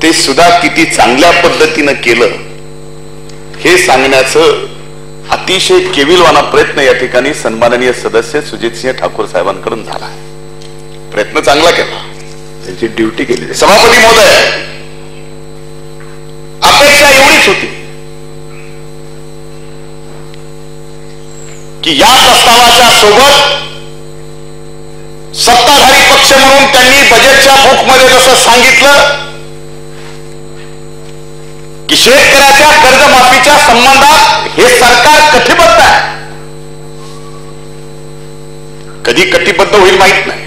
ते सुद्धा किती चांगल्या पद्धतीनं केलं हे सांगण्याचं अतिशय केविलवाना प्रयत्न या ठिकाणी सन्माननीय सदस्य सुजितसिंह ठाकूर साहेबांकडून झाला. प्रयत्न चांगला केला, त्यांची ड्युटी केली. सभापती महोदय, अपेक्षा एवढीच होती की या प्रस्तावाच्या सोबत सत्ताधारी पक्ष म्हणून त्यांनी बजेटच्या बुकमध्ये जसं सांगितलं की शेतकऱ्याच्या कर्जमाफीच्या संबंधात हे सरकार कटिबद्ध आहे. कधी कटिबद्ध होईल माहित नाही,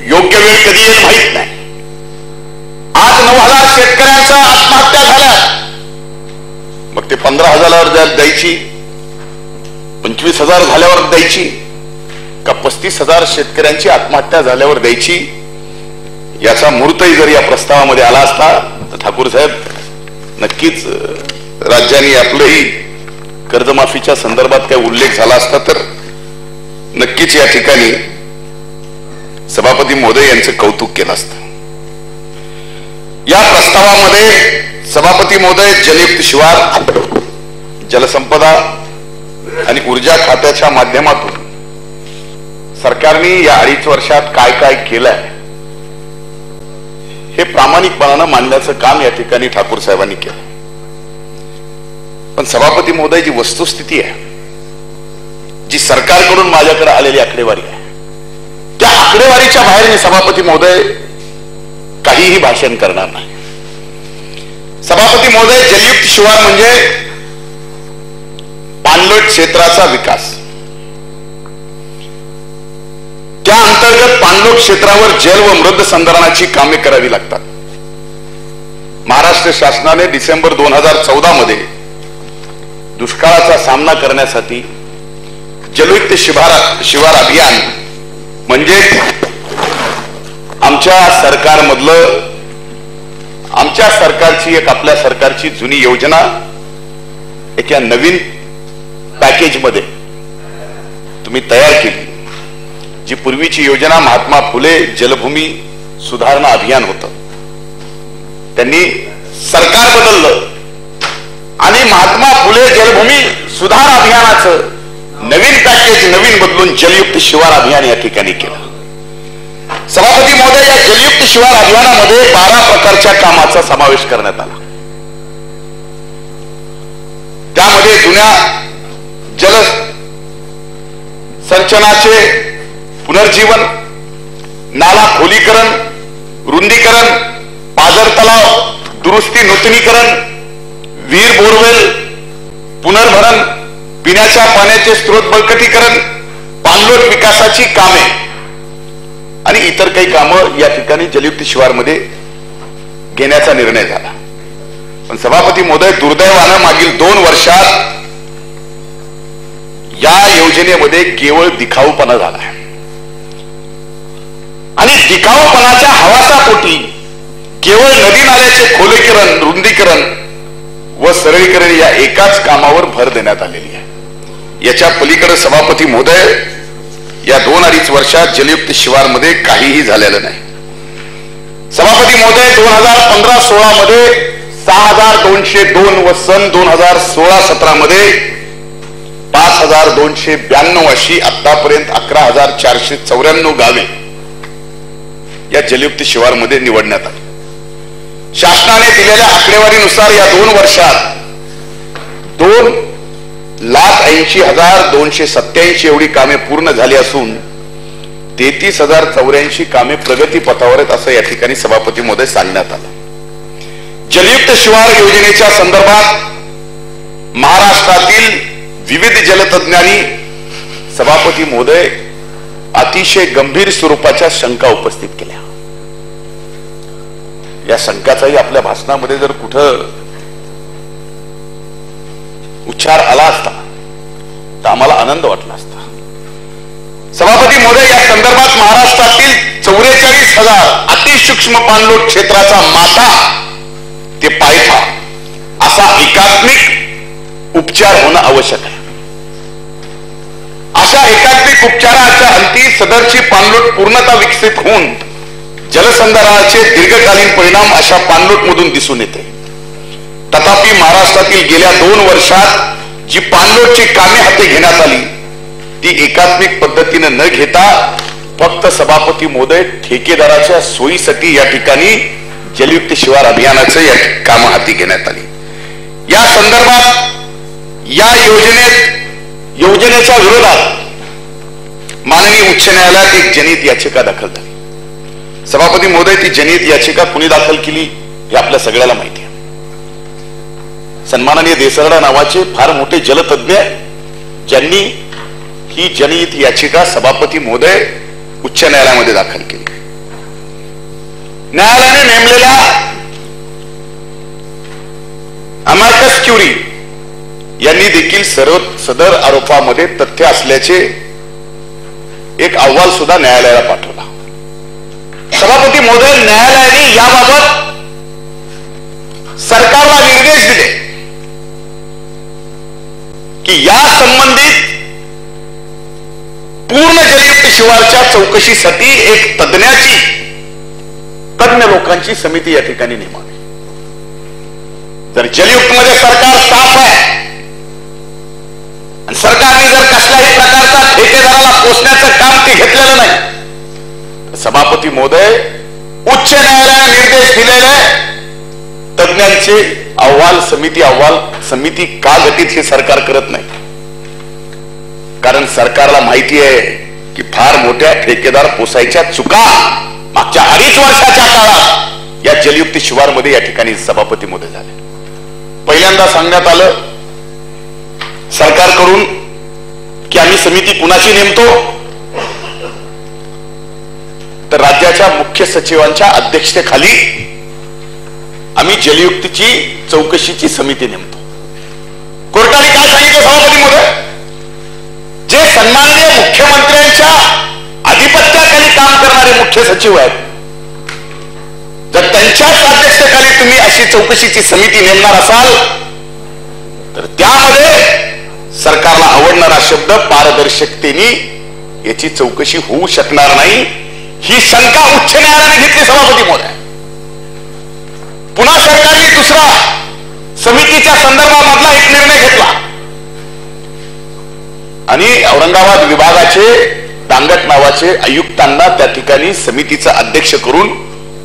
योग्य वेळ कधी येईल माहित नाही. आज 9,000 शेतकऱ्यांच्या आत्महत्या झाल्या, मग ते 15,000 द्यायची, 25,000 झाल्यावर द्यायची का 35,000 शेतकऱ्यांची आत्महत्या झाल्यावर द्यायची, याचा मुहूर्तही जर या प्रस्तावामध्ये आला असता तर ठाकूर साहेब नक्कीच राज्याने आपलंही कर्जमाफीच्या संदर्भात काही उल्लेख झाला असता तर नक्कीच या ठिकाणी सभापती महोदय यांचं कौतुक केलं असतं. या प्रस्तावामध्ये सभापती महोदय जलयुक्त शिवार, जलसंपदा आणि ऊर्जा खात्याच्या माध्यमातून सरकारने या 2.5 वर्षात काय काय केलंय हे प्रामाणिकपणानं मांडण्याचं काम या ठिकाणी ठाकूर साहेबांनी केलं. पण सभापती महोदय, जी वस्तुस्थिती आहे, जी सरकारकडून माझ्याकडे आलेली आकडेवारी आहे, त्या आकडेवारीच्या बाहेर मी सभापती महोदय काहीही भाषण करणार नाही. सभापती महोदय, जलयुक्त शिवार म्हणजे पाणलोट क्षेत्राचा विकास. त्या अंतर्गत पाणलोट क्षेत्रावर जल व मृद संधारणाची कामे करावी लागतात. महाराष्ट्र शासनाने डिसेंबर 2014 मध्ये दुष्काळाचा सामना करण्यासाठी जलयुक्त शिवार अभियान म्हणजे आमच्या सरकारची एक आपल्या सरकारची जुनी योजना एक या नवीन पॅकेज मध्ये तुम्ही तयार केली. जी पूर्वीची योजना महात्मा फुले जलभूमी सुधारणा अभियान होतं, त्यांनी सरकार बदललं आणि महात्मा फुले जलभूमी सुधार अभियानाचं नवीन पॅकेज नवीन बदलून जलयुक्त शिवार अभियान या ठिकाणी केलं. सभापती महोदय, या जलयुक्त शिवार अभियानामध्ये 12 प्रकारच्या कामाचा समावेश करण्यात आला. त्यामध्ये जुन्या जल संचनाचे पुनर्जीवन, नाला खोलीकरण, रुंदीकरण, पाझर तलाव दुरुस्ती नूतनीकरण, विहीर बोरवेल पुनर्भरण, पिण्याच्या पाण्याचे स्रोत बळकटीकरण, पाणलोट विकासाची कामे आणि इतर काही कामं या ठिकाणी जलयुक्त शिवारमध्ये घेण्याचा निर्णय झाला. पण सभापती महोदय, दुर्दैवानं मागील 2 वर्षात या योजनेमध्ये केवळ दिखाऊपणा झाला आहे आणि दिखाऊपणाच्या हवासापोटी केवळ नदी नाल्याचे खोलीकरण, रुंदीकरण व सरळीकरण या एकाच कामावर भर देण्यात आलेली आहे. याच्या पलीकडे सभापती महोदय, या 2-2.5 वर्षात जलयुक्त शिवार मध्ये काहीही झालेलं नाही. सभापती महोदय, 2015-16 मध्ये 6,202 व सन 2016-17 मध्ये 5,292 अशी आतापर्यंत 11,494 गावे या जलयुक्त शिवार मध्ये निवडण्यात आली. शासनाने दिलेल्या आकडेवारीनुसार या 2 वर्षात 2,80,287 एवढी कामे पूर्ण झाली असून 33,084 कामे प्रगती पथावर आहेत असं या ठिकाणी सभापती महोदय सांगण्यात आलं. जलयुक्त शिवार योजनेच्या संदर्भात महाराष्ट्रातील विविध जलतज्ञांनी सभापती महोदय अतिशय गंभीर स्वरूपाच्या शंका उपस्थित केल्या. या शंकाचाही आपल्या भाषणामध्ये जर कुठं उच्चार आला असता तर आम्हाला आनंद वाटला असता. सभापती महोदय, या संदर्भात महाराष्ट्रातील 44,000 अतिसूक्ष्म पाणलोट क्षेत्राचा माथा ते पायथा असा एकात्मिक उपचार होणं आवश्यक आहे. अशा एकात्मिक उपचाराच्या अंती सदरची पाणलोट पूर्णता विकसित होऊन जलसंधारणाचे दीर्घकालीन परिणाम अशा पाणलोटमधून दिसून येते. तथापि महाराष्ट्रातील गेल्या 2 वर्षात जी पाणलोटची कामे हाती घेण्यात आली ती एकात्मिक पद्धतीने न घेता फक्त सभापती महोदय ठेकेदाराच्या सोयीसाठी या ठिकाणी जलयुक्त शिवार अभियानाचे या काम हाती घेण्यात आली. या संदर्भात या योजनेच्या विरोधात माननीय उच्च न्यायालयात एक जनहित याचिका दाखल झाली. सभापती महोदय, ती जनहित याचिका कुणी दाखल केली हे आपल्या सगळ्याला माहिती आहे. सन्माननीय देसरडा नावाचे फार मोठे जलतज्ञ ज्यांनी ही जनहित याचिका सभापती महोदय उच्च न्यायालयामध्ये दाखल केली. न्यायालयाने नेमलेल्या अमार्कस क्युरी यांनी देखील सदर आरोपामध्ये तथ्य असल्याचे एक अहवाल सुद्धा न्यायालयाला पाठवला. सभापती महोदय, न्यायालयाने याबाबत सरकारला निर्देश दिले की या संबंधित पूर्ण जलयुक्त शिवारच्या चौकशीसाठी एक तज्ञ लोकांची समिती या ठिकाणी नेमावी. जर जलयुक्त मध्ये सरकार साफ आहे आणि सरकारने जर कसल्याही प्रकारचा ठेकेदाराला पोचण्याचं काम ते घेतलेलं नाही, सभापती महोदय, उच्च न्यायालयाने निर्देश दिलेले तज्ञांचे अहवाल समिती का गठीत हे सरकार करत नाही? कारण सरकारला माहिती आहे की फार मोठ्या ठेकेदार पोसायच्या चुका मागच्या 2.5 वर्षाच्या काळात या जलयुक्त शिवारमध्ये या ठिकाणी सभापती महोदय झाले. पहिल्यांदा सांगण्यात आलं सरकारकडून की आम्ही समिती कुणाची नेमतो, तर राज्याच्या मुख्य सचिवांच्या अध्यक्षतेखाली आम्ही जलयुक्तची चौकशीची समिती नेमतो. कोर्टाने काय सांगितलं सभापती महोदय? जे सन्माननीय मुख्यमंत्र्यांच्या आधिपत्याखाली काम करणारे मुख्य सचिव आहेत, जर त्यांच्याच अध्यक्षतेखाली तुम्ही अशी चौकशीची समिती नेमणार असाल तर त्यामध्ये सरकारला आवडणारा शब्द पारदर्शकतेने याची चौकशी होऊ शकणार नाही, ही शंका उच्च न्यायालयाने घेतली. सभापती महोदय, पुन्हा सरकारने दुसरा समितीच्या संदर्भामधला एक निर्णय घेतला आणि औरंगाबाद विभागाचे दांगट नावाचे आयुक्तांना त्या ठिकाणी समितीचा अध्यक्ष करून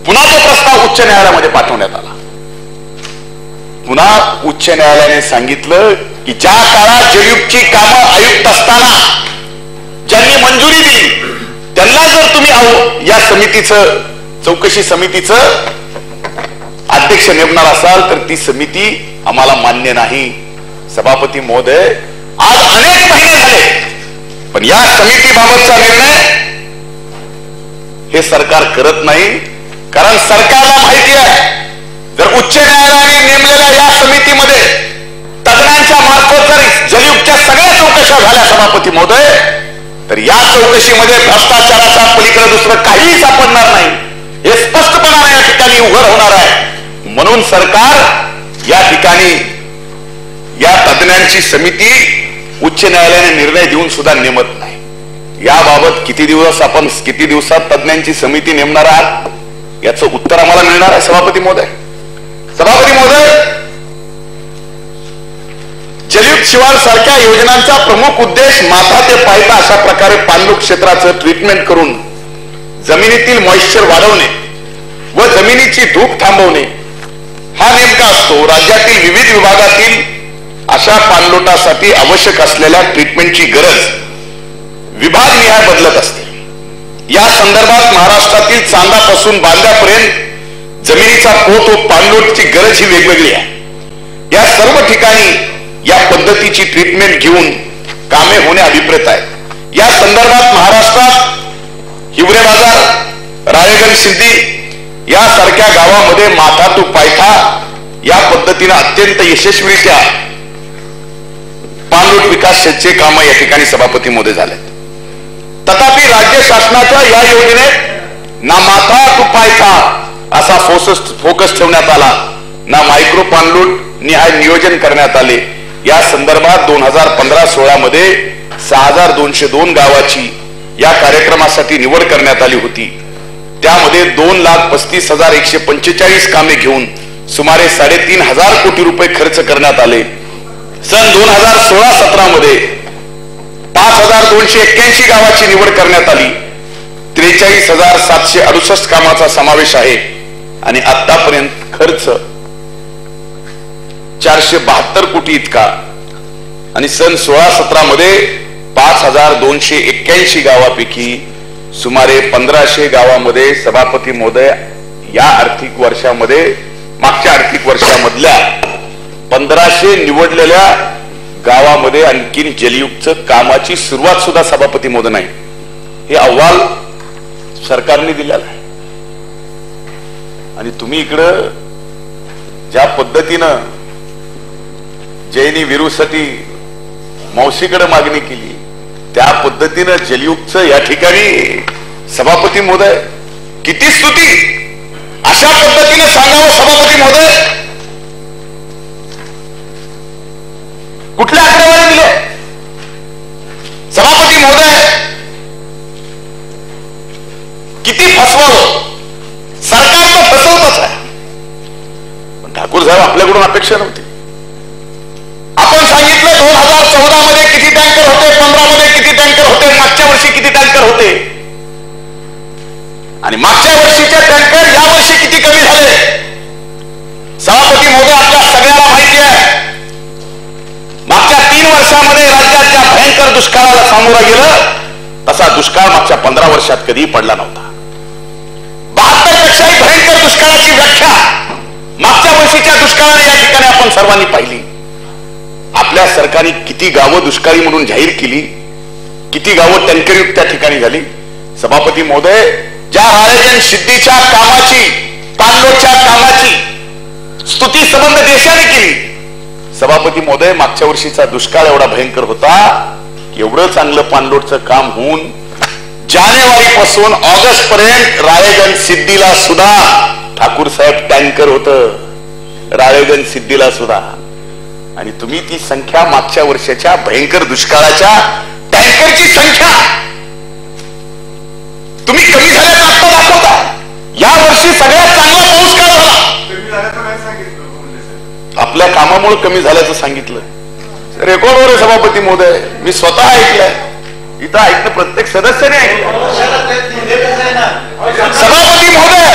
पुन्हा तो प्रस्ताव उच्च न्यायालयामध्ये पाठवण्यात आला. पुन्हा उच्च न्यायालयाने सांगितलं की ज्या काळात जलयुक्तची कामं आयुक्त असताना ज्यांनी मंजुरी दिली त्यांना जर तुम्ही या समितीचं चौकशी समितीचं अध्यक्ष नेमणार असाल तर ती समिती आम्हाला मान्य नाही. सभापती महोदय, आज अनेक महिने झाले पण या समितीबाबतचा निर्णय हे सरकार करत नाही. कारण सरकारला माहिती आहे जर उच्च न्यायालयाने नेमलेल्या या समितीमध्ये तज्ञांच्या मार्फत जर जलयुक्तच्या सगळ्या चौकशा झाल्या सभापती महोदय, तर या चौकशीमध्ये भ्रष्टाचाराच्या पलीकडे दुसरं काहीही सापडणार नाही, हे स्पष्टपणाने या ठिकाणी उघड होणार आहे. म्हणून सरकार या ठिकाणी या तज्ञांची समिती उच्च न्यायालयाने निर्णय देऊन सुद्धा नेमत नाही. याबाबत किती दिवसात तज्ञांची समिती नेमणार आहात याचं उत्तर आम्हाला मिळणार आहे. सभापती महोदय, जलयुक्त शिवार सारख्या योजनांचा प्रमुख उद्देश माथा ते पायथा अशा प्रकारे पाणलोट क्षेत्राचं ट्रीटमेंट करून जमिनीतील मॉइश्चर वाढवणे व जमिनीची धूप थांबवणे हा नेमका असतो. राज्यातील विविध विभागातील अशा पाणलोटासाठी आवश्यक असलेल्या ट्रीटमेंटची गरज विभागनिहाय बदलत असते. या संदर्भात महाराष्ट्रातील चांदापासून बांद्यापर्यंत जमिनीचा पोत व पाणलोटची गरज ही वेगवेगळी आहे. या सर्व ठिकाणी या पद्धतीची ट्रीटमेंट घेऊन कामे होणे अभिप्रेत आहे. या संदर्भात महाराष्ट्रात हिवरे बाजार, राळेगण सिद्धी यासारख्या गावामध्ये माथा टू पायथा या पद्धतीने अत्यंत यशस्वीरित्या पाणलोट विकासाचे काम या ठिकाणी सभापती महोदय झाले. तथापि राज्य शासनाच्या या योजनेत ना माथा टू पायथा असा फोकस ठेवण्यात आला, ना मायक्रो पाणलोट निहाय नियोजन करण्यात आले. या संदर्भात 2015-16 मध्ये 6202 गावाची या कार्यक्रमासाठी निवड करण्यात आली होती. त्यामध्ये 2,35,145 कामे घेऊन सुमारे 3,500 कोटी रुपये खर्च करण्यात आले. सन 2016-17 मध्ये 5,281 गावाची निवड करण्यात आली. 43,768 कामाचा समावेश आहे आणि आतापर्यंत खर्च 472 कोटी इतका. आणि सन 16-17 मध्ये 5,281 गावापैकी सुमारे 1,500 गावामध्ये सभापती महोदय या आर्थिक वर्षामध्ये मागच्या आर्थिक वर्षामधल्या 1,500 निवडलेल्या गावामध्ये आणखीन जलयुक्त कामाची सुरुवात सुद्धा सभापती महोदय नाही. हे अहवाल सरकारने दिलेला आहे. आणि तुम्ही इकडं ज्या पद्धतीनं जैनी विरूसाठी मावशीकडे मागणी केली त्या पद्धतीनं जलयुक्त या ठिकाणी सभापती महोदय किती स्तुती अशा पद्धतीने सांगावं. सभापती महोदय कुठल्या आकडेवारी दिले? सभापती महोदय किती फसवावं. सरकार तर फसवतच आहे. पण ठाकूर साहेब आपल्याकडून अपेक्षा नव्हती. आपण सांगितलं 2014 मध्ये किती टँकर होते, 15 मध्ये किती टँकर होते, मागच्या वर्षी किती टँकर होते आणि मागच्या वर्षीचे टँकर या वर्षी किती कमी झाले. सभापती महोदय आपल्या सगळ्याला माहिती आहे मागच्या 3 वर्षामध्ये राज्यात ज्या भयंकर दुष्काळाला सामोरं गेलं तसा दुष्काळ मागच्या 15 वर्षात कधीही पडला नव्हता. 72 पेक्षाही भयंकर दुष्काळाची व्याख्या मागच्या वर्षीच्या दुष्काळाने या ठिकाणी आपण सर्वांनी पाहिली. आपल्या सरकारने किती गावं दुष्काळी म्हणून जाहीर केली, किती गावं टँकरयुक्त त्या ठिकाणी झाली. सभापती महोदय ज्या राळेगण सिद्धीच्या कामाची, पाणलोटच्या कामाची स्तुती संबंध देशाने केली. सभापती महोदय मागच्या वर्षीचा दुष्काळ एवढा भयंकर होता की एवढं चांगलं पाणलोटचं काम होऊन जानेवारी पासून ऑगस्ट पर्यंत राळेगण सिद्धीला सुद्धा ठाकूर साहेब टँकर होतं. राळेगण सिद्धीला सुद्धा. आणि तुम्ही ती संख्या मागच्या वर्षाच्या भयंकर दुष्काळाच्या टँकरची संख्या तुम्ही कमी झाल्याचं आता दाखवता. या वर्षी सगळ्यात चांगला पाऊस का झाला? आपल्या कामामुळे कमी झाल्याचं सांगितलं. रेकॉर्डवर आहे सभापती महोदय. मी स्वतः ऐकलंय. इथं ऐकलं प्रत्येक सदस्याने ऐकलं. सभापती महोदय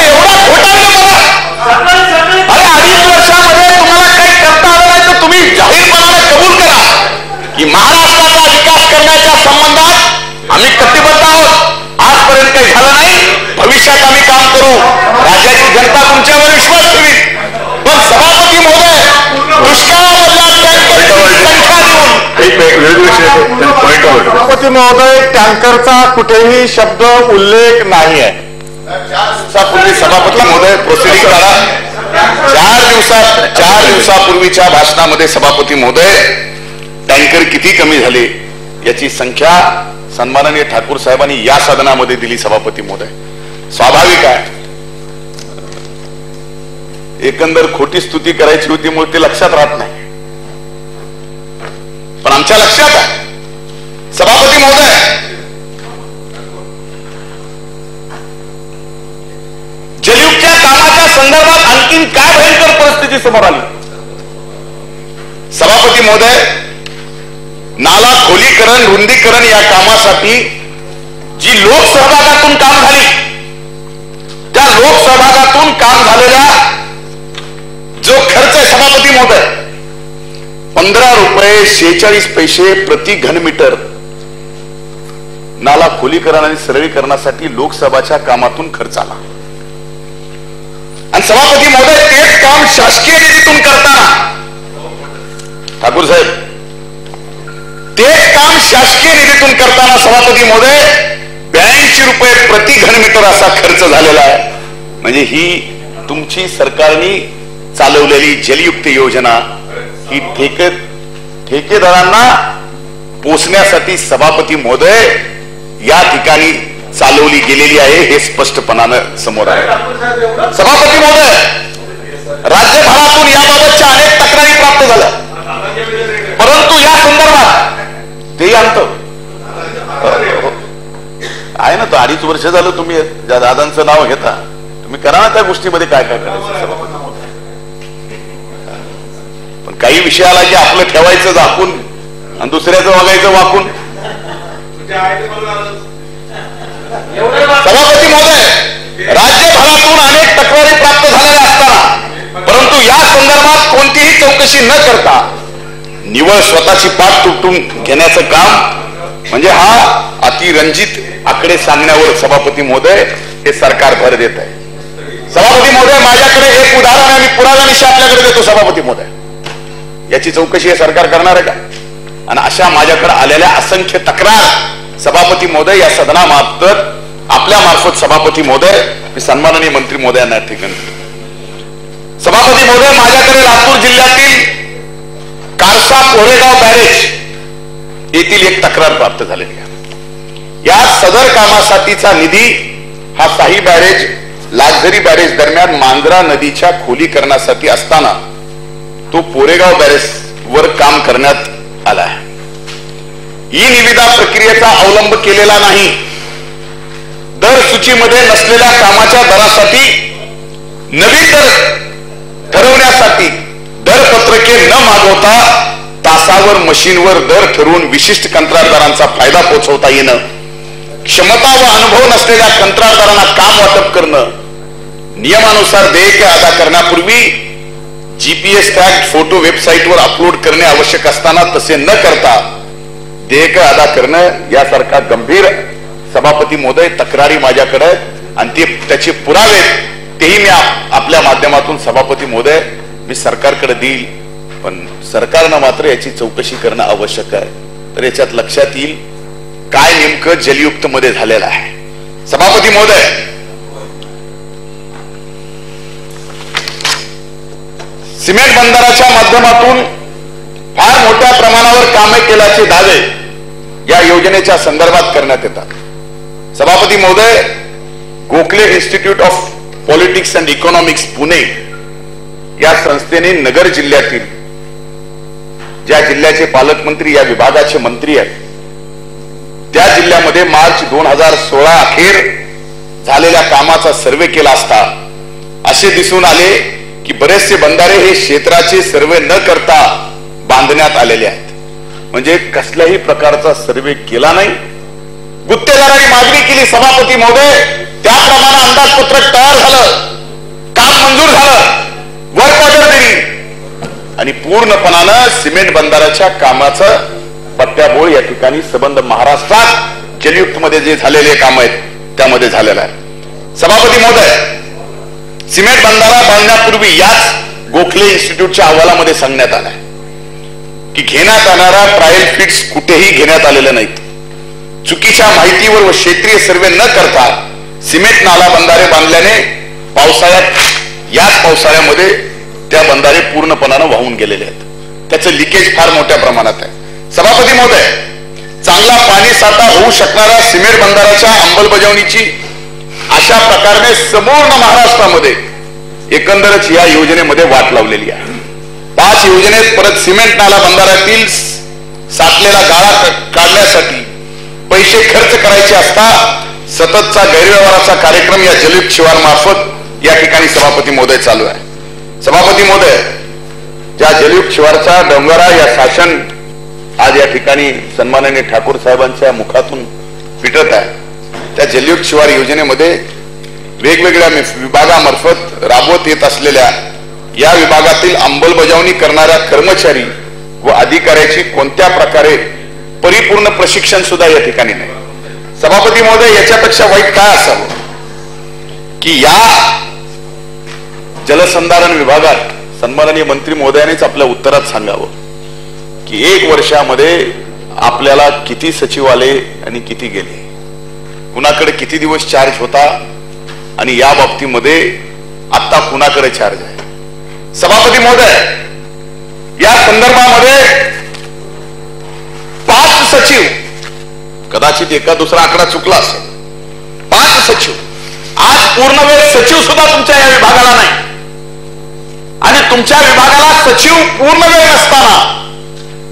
एवढा घोटाळा बघा. अरे 2.5 वर्षामध्ये तुम्हाला काही करता आलं नाही तर तुम्ही जाहीरपणाने कबूल करा की महाराष्ट्राचा विकास करण्याच्या संबंधात आम्ही कटिबद्ध आहोत. आजपर्यंत काही झालं नाही, भविष्यात आम्ही काम करू. राज्याची जनता तुमच्यावर विश्वास ठेवी. पण सभापती महोदय दुष्काळामधल्या सभापती महोदय टँकरचा कुठेही शब्द उल्लेख नाही आहे. 4 दिवसापूर्वी सभापती महोदय प्रोसिडिंग करा. 4 दिवसापूर्वीच्या भाषणामध्ये सभापती महोदय टँकर किती कमी झाले याची संख्या सन्माननीय ठाकूर साहेबांनी या सदनामध्ये दिली. सभापती महोदय स्वाभाविक आहे, एकंदर खोटी स्तुती करायची होती म्हणून ते लक्षात राहत नाही. पण आमच्या लक्षात आहे सभापती महोदय जलयुक्तच्या कामाच्या संदर्भात आणखीन काय भयंकर परिस्थिती समोर आली. सभापती महोदय नाला खोलीकरण, रुंदीकरण या कामासाठी जी लोकसहभागातून काम झाली त्या लोकसहभागातून काम झालेला जो खर्च आहे सभापती महोदय 15 रुपये 46 पैसे प्रति घनमीटर नाला खोलीकरण आणि सरळीकरणासाठी लोकसभाच्या कामातून खर्च आला. आणि सभापती महोदय तेच काम शासकीय निधीतून करताना ठाकूर साहेब तेच काम शासकीय निधीतून करताना सभापती महोदय 82 रुपये प्रति घनमीटर असा खर्च झालेला आहे. म्हणजे ही तुमची सरकारने चालवलेली जलयुक्त योजना ही ठेकेदारांना पोचण्यासाठी सभापती महोदय या ठिकाणी चालवली गेलेली आहे हे स्पष्टपणानं समोर आहे. सभापती महोदय राज्यभरातून याबाबतच्या अनेक तक्रारी प्राप्त झाल्या परंतु या संदर्भात ते आणतो आहे ना, तो 2.5 वर्ष झालं तुम्ही ज्या दादांचं नाव घेता, तुम्ही करा ना त्या गोष्टीमध्ये काय काय करायचं. पण काही विषय आला की आपलं ठेवायचं झाकून आणि दुसऱ्याचं वागायचं वाकून. सभापती महोदय, राज्यभरातून अनेक तक्रारी प्राप्त झालेल्या असताना परंतु या संदर्भात कोणतीही चौकशी न करता निव्वळ स्वतःची पाठ तुटून घेण्याचं काम म्हणजे हा अतिरंजित आकडे सांगण्यावर सभापती महोदय हे सरकार भर देत आहे. सभापती महोदय, माझ्याकडे एक उदाहरण आणि पुराव्यानिशी आपल्याकडे देतो सभापती महोदय. याची चौकशी हे सरकार करणार आहे का? आणि अशा माझ्याकडे आलेल्या असंख्य तक्रार सभापती महोदय या सदनामार्फत आपल्या मार्फत सभापती महोदय मी सन्माननीय मंत्री महोदयांना ठिकाणी. सभापती महोदय, माझ्याकडे लातूर जिल्ह्यातील कारसा कोरेगाव बॅरेज येथील एक तक्रार प्राप्त झालेली आहे. या सदर कामासाठीचा निधी हा साही बॅरेज लाक्झरी बॅरेज दरम्यान मांजरा नदीच्या खोलीकरणासाठी असताना तो कोरेगाव बॅरेज वर काम करण्यात आला आहे. ही निविदा प्रक्रियेचा अवलंब केलेला नाही. दर सूचीमध्ये नसलेल्या कामाच्या दरासाठी नवीन दर ठरवण्यासाठी दरपत्रके न मागवता तासावर मशीनवर दर ठरवून विशिष्ट कंत्राटदारांचा फायदा पोहोचवता येणं, क्षमता व अनुभव नसलेल्या कंत्राटदारांना काम वाटप करणं, नियमानुसार देयके अदा करण्यापूर्वी जीपीएस टॅग फोटो वेबसाईटवर अपलोड करणे आवश्यक असताना तसे न करता देयके अदा करणं यासारखा गंभीर सभापती महोदय तक्रारी माझ्याकडे आणि ते त्याचे पुरावे तेही मी आपल्या माध्यमातून सभापती महोदय मी सरकारकडे देईल. पण सरकारनं मात्र याची चौकशी करणं आवश्यक आहे. तर याच्यात लक्षात येईल काय नेमकं जलयुक्त मध्ये झालेलं आहे. सभापती महोदय, सिमेंट बंदराच्या माध्यमातून फार मोठ्या प्रमाणावर कामे केल्याचे दावे या योजनेच्या संदर्भात करण्यात येतात. सभापती महोदय, Gokhale institute of politics and economics Pune या संस्थेने नगर जिल्ह्यातील ज्या जिल्ह्याचे पालकमंत्री या विभागाचे मंत्री आहेत त्या जिल्ह्यामध्ये मार्च 2016 अखेर झालेल्या कामाचा सर्वे केला असता असे दिसून आले की बरेचसे बंधारे हे क्षेत्राचे सर्वे न करता बांधण्यात आलेले आहेत. म्हणजे कसल्याही प्रकारचा सर्वे केला नाही. गुत्तेदारांनी मागणी केली सभापती महोदय, त्याप्रमाणे अंदाजपत्रक तयार झालं, काम मंजूर झालं, वर्क ऑर्डर दिली आणि पूर्णपणानं सिमेंट बंधाराच्या कामाचं पट्ट्याबोळ या ठिकाणी संबंध महाराष्ट्रात जलयुक्त मध्ये जे झालेले काम आहेत त्यामध्ये झालेला आहे. सभापती महोदय, सिमेंट बंधारा बांधण्यापूर्वी याच गोखले इन्स्टिट्यूटच्या अहवालामध्ये सांगण्यात आलं की घेण्यात येणारा ट्रायल फिट्स कुठेही घेण्यात आलेले नाहीत. चुकीच्या माहितीवर व क्षेत्रीय सर्वे न करता सिमेंट नाला बंधारे बांधल्याने याच पावसाळ्यामध्ये त्या बंधारे पूर्णपणानं वाहून गेलेले आहेत. त्याचं लिकेज फार मोठ्या प्रमाणात आहे. सभापती महोदय, चांगला पाणी साठा होऊ शकणाऱ्या सिमेंट बंधाराच्या अंमलबजावणीची अशा प्रकारे संपूर्ण महाराष्ट्रामध्ये एकंदरच या योजनेमध्ये वाट लावलेली आहे. 5 योजनेत परत सिमेंट नाला बंधाऱ्यातील साठलेला गाळा काढण्यासाठी पैसे खर्च करायचे असता सततचा गैरव्यवहाराचा कार्यक्रम या जलयुक्त शिवार मार्फत या ठिकाणी सभापती महोदय चालू आहे. सभापती महोदय, ज्या जलयुक्त शिवारचा डोंगरा या शासन आज या ठिकाणी सन्माननीय ठाकूर साहेबांच्या मुखातून पिटत आहे, त्या जलयुक्त शिवार योजनेमध्ये वेगवेगळ्या विभागामार्फत राबवत येत असलेल्या या विभागातील अंमलबजावणी करणाऱ्या कर्मचारी व अधिकाऱ्याची कोणत्या प्रकारे परिपूर्ण प्रशिक्षण सुद्धा या ठिकाणी नाही. सभापती महोदय, याच्यापेक्षा वाईट काय असावं की या जलसंधारण विभागात सन्माननीय मंत्री महोदयांनीच आपल्या उत्तरात सांगावं की 1 वर्षामध्ये आपल्याला किती सचिव आले आणि किती गेले, कुणाकडे किती दिवस चार्ज होता आणि या बाबतीमध्ये आता कुणाकडे चार्ज आहे. सभापती महोदय, या संदर्भामध्ये 5 सचिव, कदाचित एका दुसरा आकडा चुकला असेल, 5 सचिव, आज पूर्णवेळ सचिव सुद्धा तुमच्या या विभागाला नाही आणि तुमच्या विभागाला सचिव पूर्णवेळ नसताना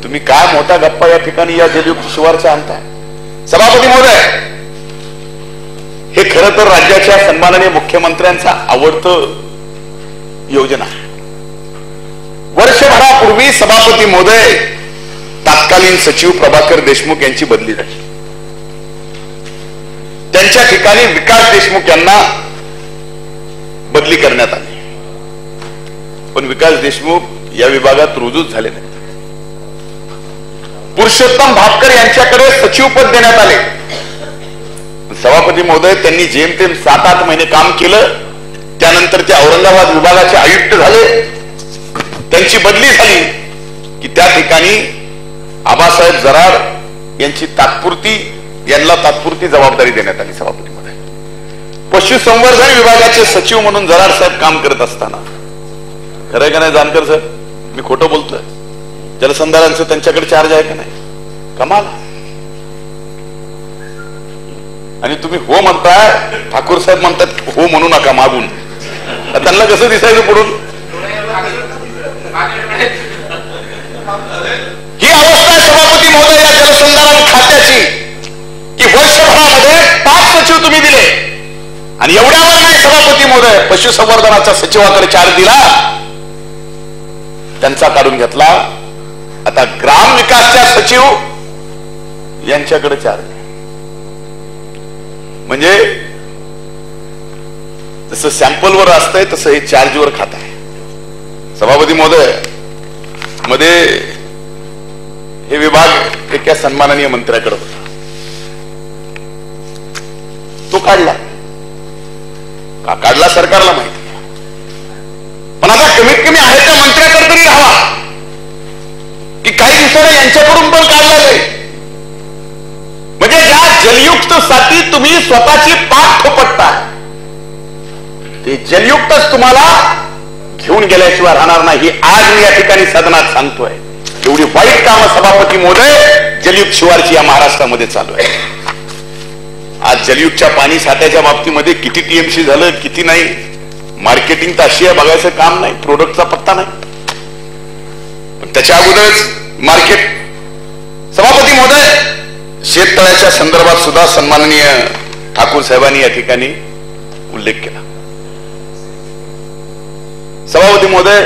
तुम्ही काय मोठा गप्पा या ठिकाणी या जलयुक्त शिवारचा आणताय. सभापती महोदय, हे खरं तर राज्याच्या सन्माननीय मुख्यमंत्र्यांचा आवडतं योजना आहे. वर्षभरापूर्वी सभापती महोदय तत्कालीन सचिव प्रभाकर देशमुख यांची बदली झाली. त्यांच्या ठिकाणी विकास देशमुख यांना बदली करण्यात आली. पण विकास देशमुख या विभागात रुजूच झाले नाही. पुरुषोत्तम भापकर यांच्याकडे सचिवपद देण्यात आले. सभापती महोदय त्यांनी जेमतेम 7-8 महिने काम केलं. त्यानंतर ते औरंगाबाद विभागाचे आयुक्त झाले. त्यांची बदली झाली की त्या ठिकाणी आबासाहेब जरार यांची यांना तात्पुरती जबाबदारी देण्यात आली. सभापती महोदय पशुसंवर्धन विभागाचे सचिव म्हणून जरार साहेब काम करत असताना, खरंय का नाही जानकर सर, मी खोटं बोलतोय? जलसंधारणचं त्यांच्याकडे चार्ज आहे का नाही? कमाल. आणि तुम्ही हो म्हणताय, ठाकूर साहेब म्हणतात हो म्हणू नका मागून. त्यांना कसं दिसायचं पुढून? ही अवस्था आहे सभापती महोदय या जलसंधारण खात्याची की वर्षभरामध्ये 5 सचिव तुम्ही दिले आणि एवढ्यावर नाही सभापती महोदय, पशुसंवर्धनाच्या सचिवाकडे चार्ज दिला, त्यांचा काढून घेतला. आता ग्राम विकासच्या सचिव यांच्याकडे चार्ज. म्हणजे जसं सॅम्पलवर असतंय तसं हे चार्जवर खात आहे. सभापती महोदय मध्ये हे विभाग एका सन्माननीय मंत्र्याकडे होता, तो काढला का काढला सरकारला माहिती. पण आता कमीत कमी आहे त्या मंत्र्याकडे तरी राहावा की काही दिवसाने यांच्याकडून पण काढला जाईल. म्हणजे ज्या जलयुक्त साठी तुम्ही स्वतःची पाठ थोपटताय ते जलयुक्तच तुम्हाला घेऊन गेल्याशिवाय राहणार नाही. आज मी या ठिकाणी सदनात सांगतोय, एवढी वाईट कामं सभापती महोदय जलयुक्त शिवारची या महाराष्ट्रामध्ये चालू आहे. आज जलयुक्तच्या पाणी साठ्याच्या बाबतीमध्ये किती टीएमसी झालं किती नाही, मार्केटिंग तर अशी आहे बघायचं काम नाही, प्रोडक्टचा पत्ता नाही. पण त्याच्या अगोदरच मार्केट. सभापती महोदय शेततळ्याच्या संदर्भात सुद्धा सन्माननीय ठाकूर साहेबांनी या ठिकाणी उल्लेख केला. सभापती महोदय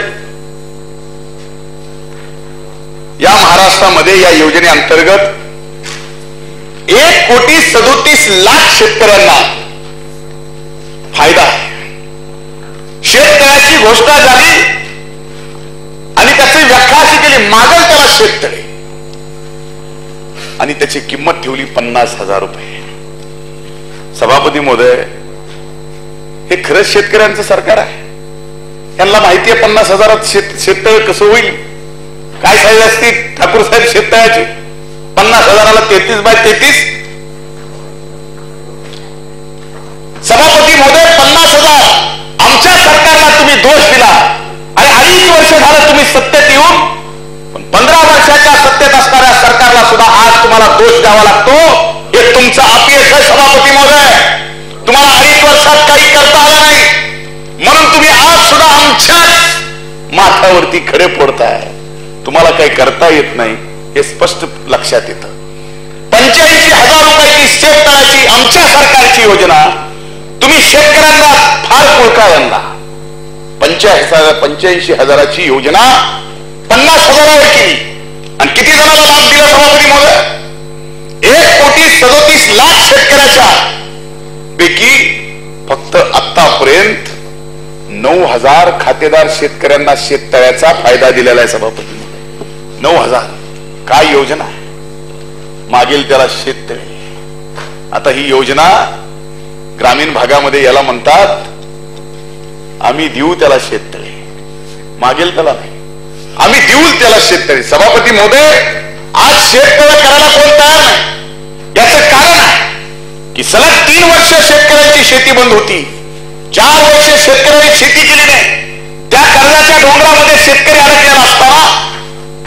या महाराष्ट्रामध्ये या योजनेअंतर्गत 1,37,00,000 शेतकऱ्यांना फायदा आहे. शेततळ्याची घोषणा झाली आणि त्याची व्याख्या अशी केली, मागल त्याला शेततळे, आणि त्याची किंमत ठेवली 50,000 रुपये. सभापती महोदय हे खरंच शेतकऱ्यांचं सरकार आहे. त्यांना माहिती आहे 50,000 शेततळ कसं होईल, काय साईज असती ठाकूर साहेब शेततळ्याची. 50,000ला 33x33. सभापती महोदय 50,000 आमच्या सरकारला तुम्ही दोष दिला आणि 2.5 वर्ष झालं तुम्ही सत्तेत येऊन, पण 15 वर्षाच्या सत्तेत असणाऱ्या सरकारला सुद्धा आज तुम्हाला दोष द्यावा लागतो. हे तुमचं अपयश आहे सभापती महोदय. तुम्हाला 2.5 वर्षात काही करता आलं नाही म्हणून तुम्ही आज सुद्धा आमच्याच माथ्यावरती खडे फोडताय. तुम्हाला काही करता येत नाही हे स्पष्ट लक्षात येतं. 85,000 रुपयाची शेततळ्याची आमच्या सरकारची योजना तुम्ही शेतकऱ्यांना फार पुळका आणला. 85,000ची योजना 50,000वर केली आणि किती जणांना लाभ दिला सभापती महोदय? 1,37,00,000 शेतकऱ्याच्या पैकी फक्त आतापर्यंत 9,000 खातेदार शेतकऱ्यांना शेततळ्याचा फायदा दिलेला आहे सभापती महोदय. 9,000. काय योजना आहे? मागेल त्याला शेततळे. आता ही योजना ग्रामीण भागामध्ये याला म्हणतात आम्ही देऊ त्याला शेततळे, मागेल त्याला नाही, आम्ही देऊ त्याला शेततळे. सभापती महोदय आज शेततळे करायला कोण तयार नाही. याचं कारण आहे की सलग 3 वर्ष शेतकऱ्यांची शेती बंद होती, 4 वर्ष शेतकऱ्यांनी शेती केली नाही. त्या कर्जाच्या डोंगरामध्ये शेतकरी अडकलेला असताना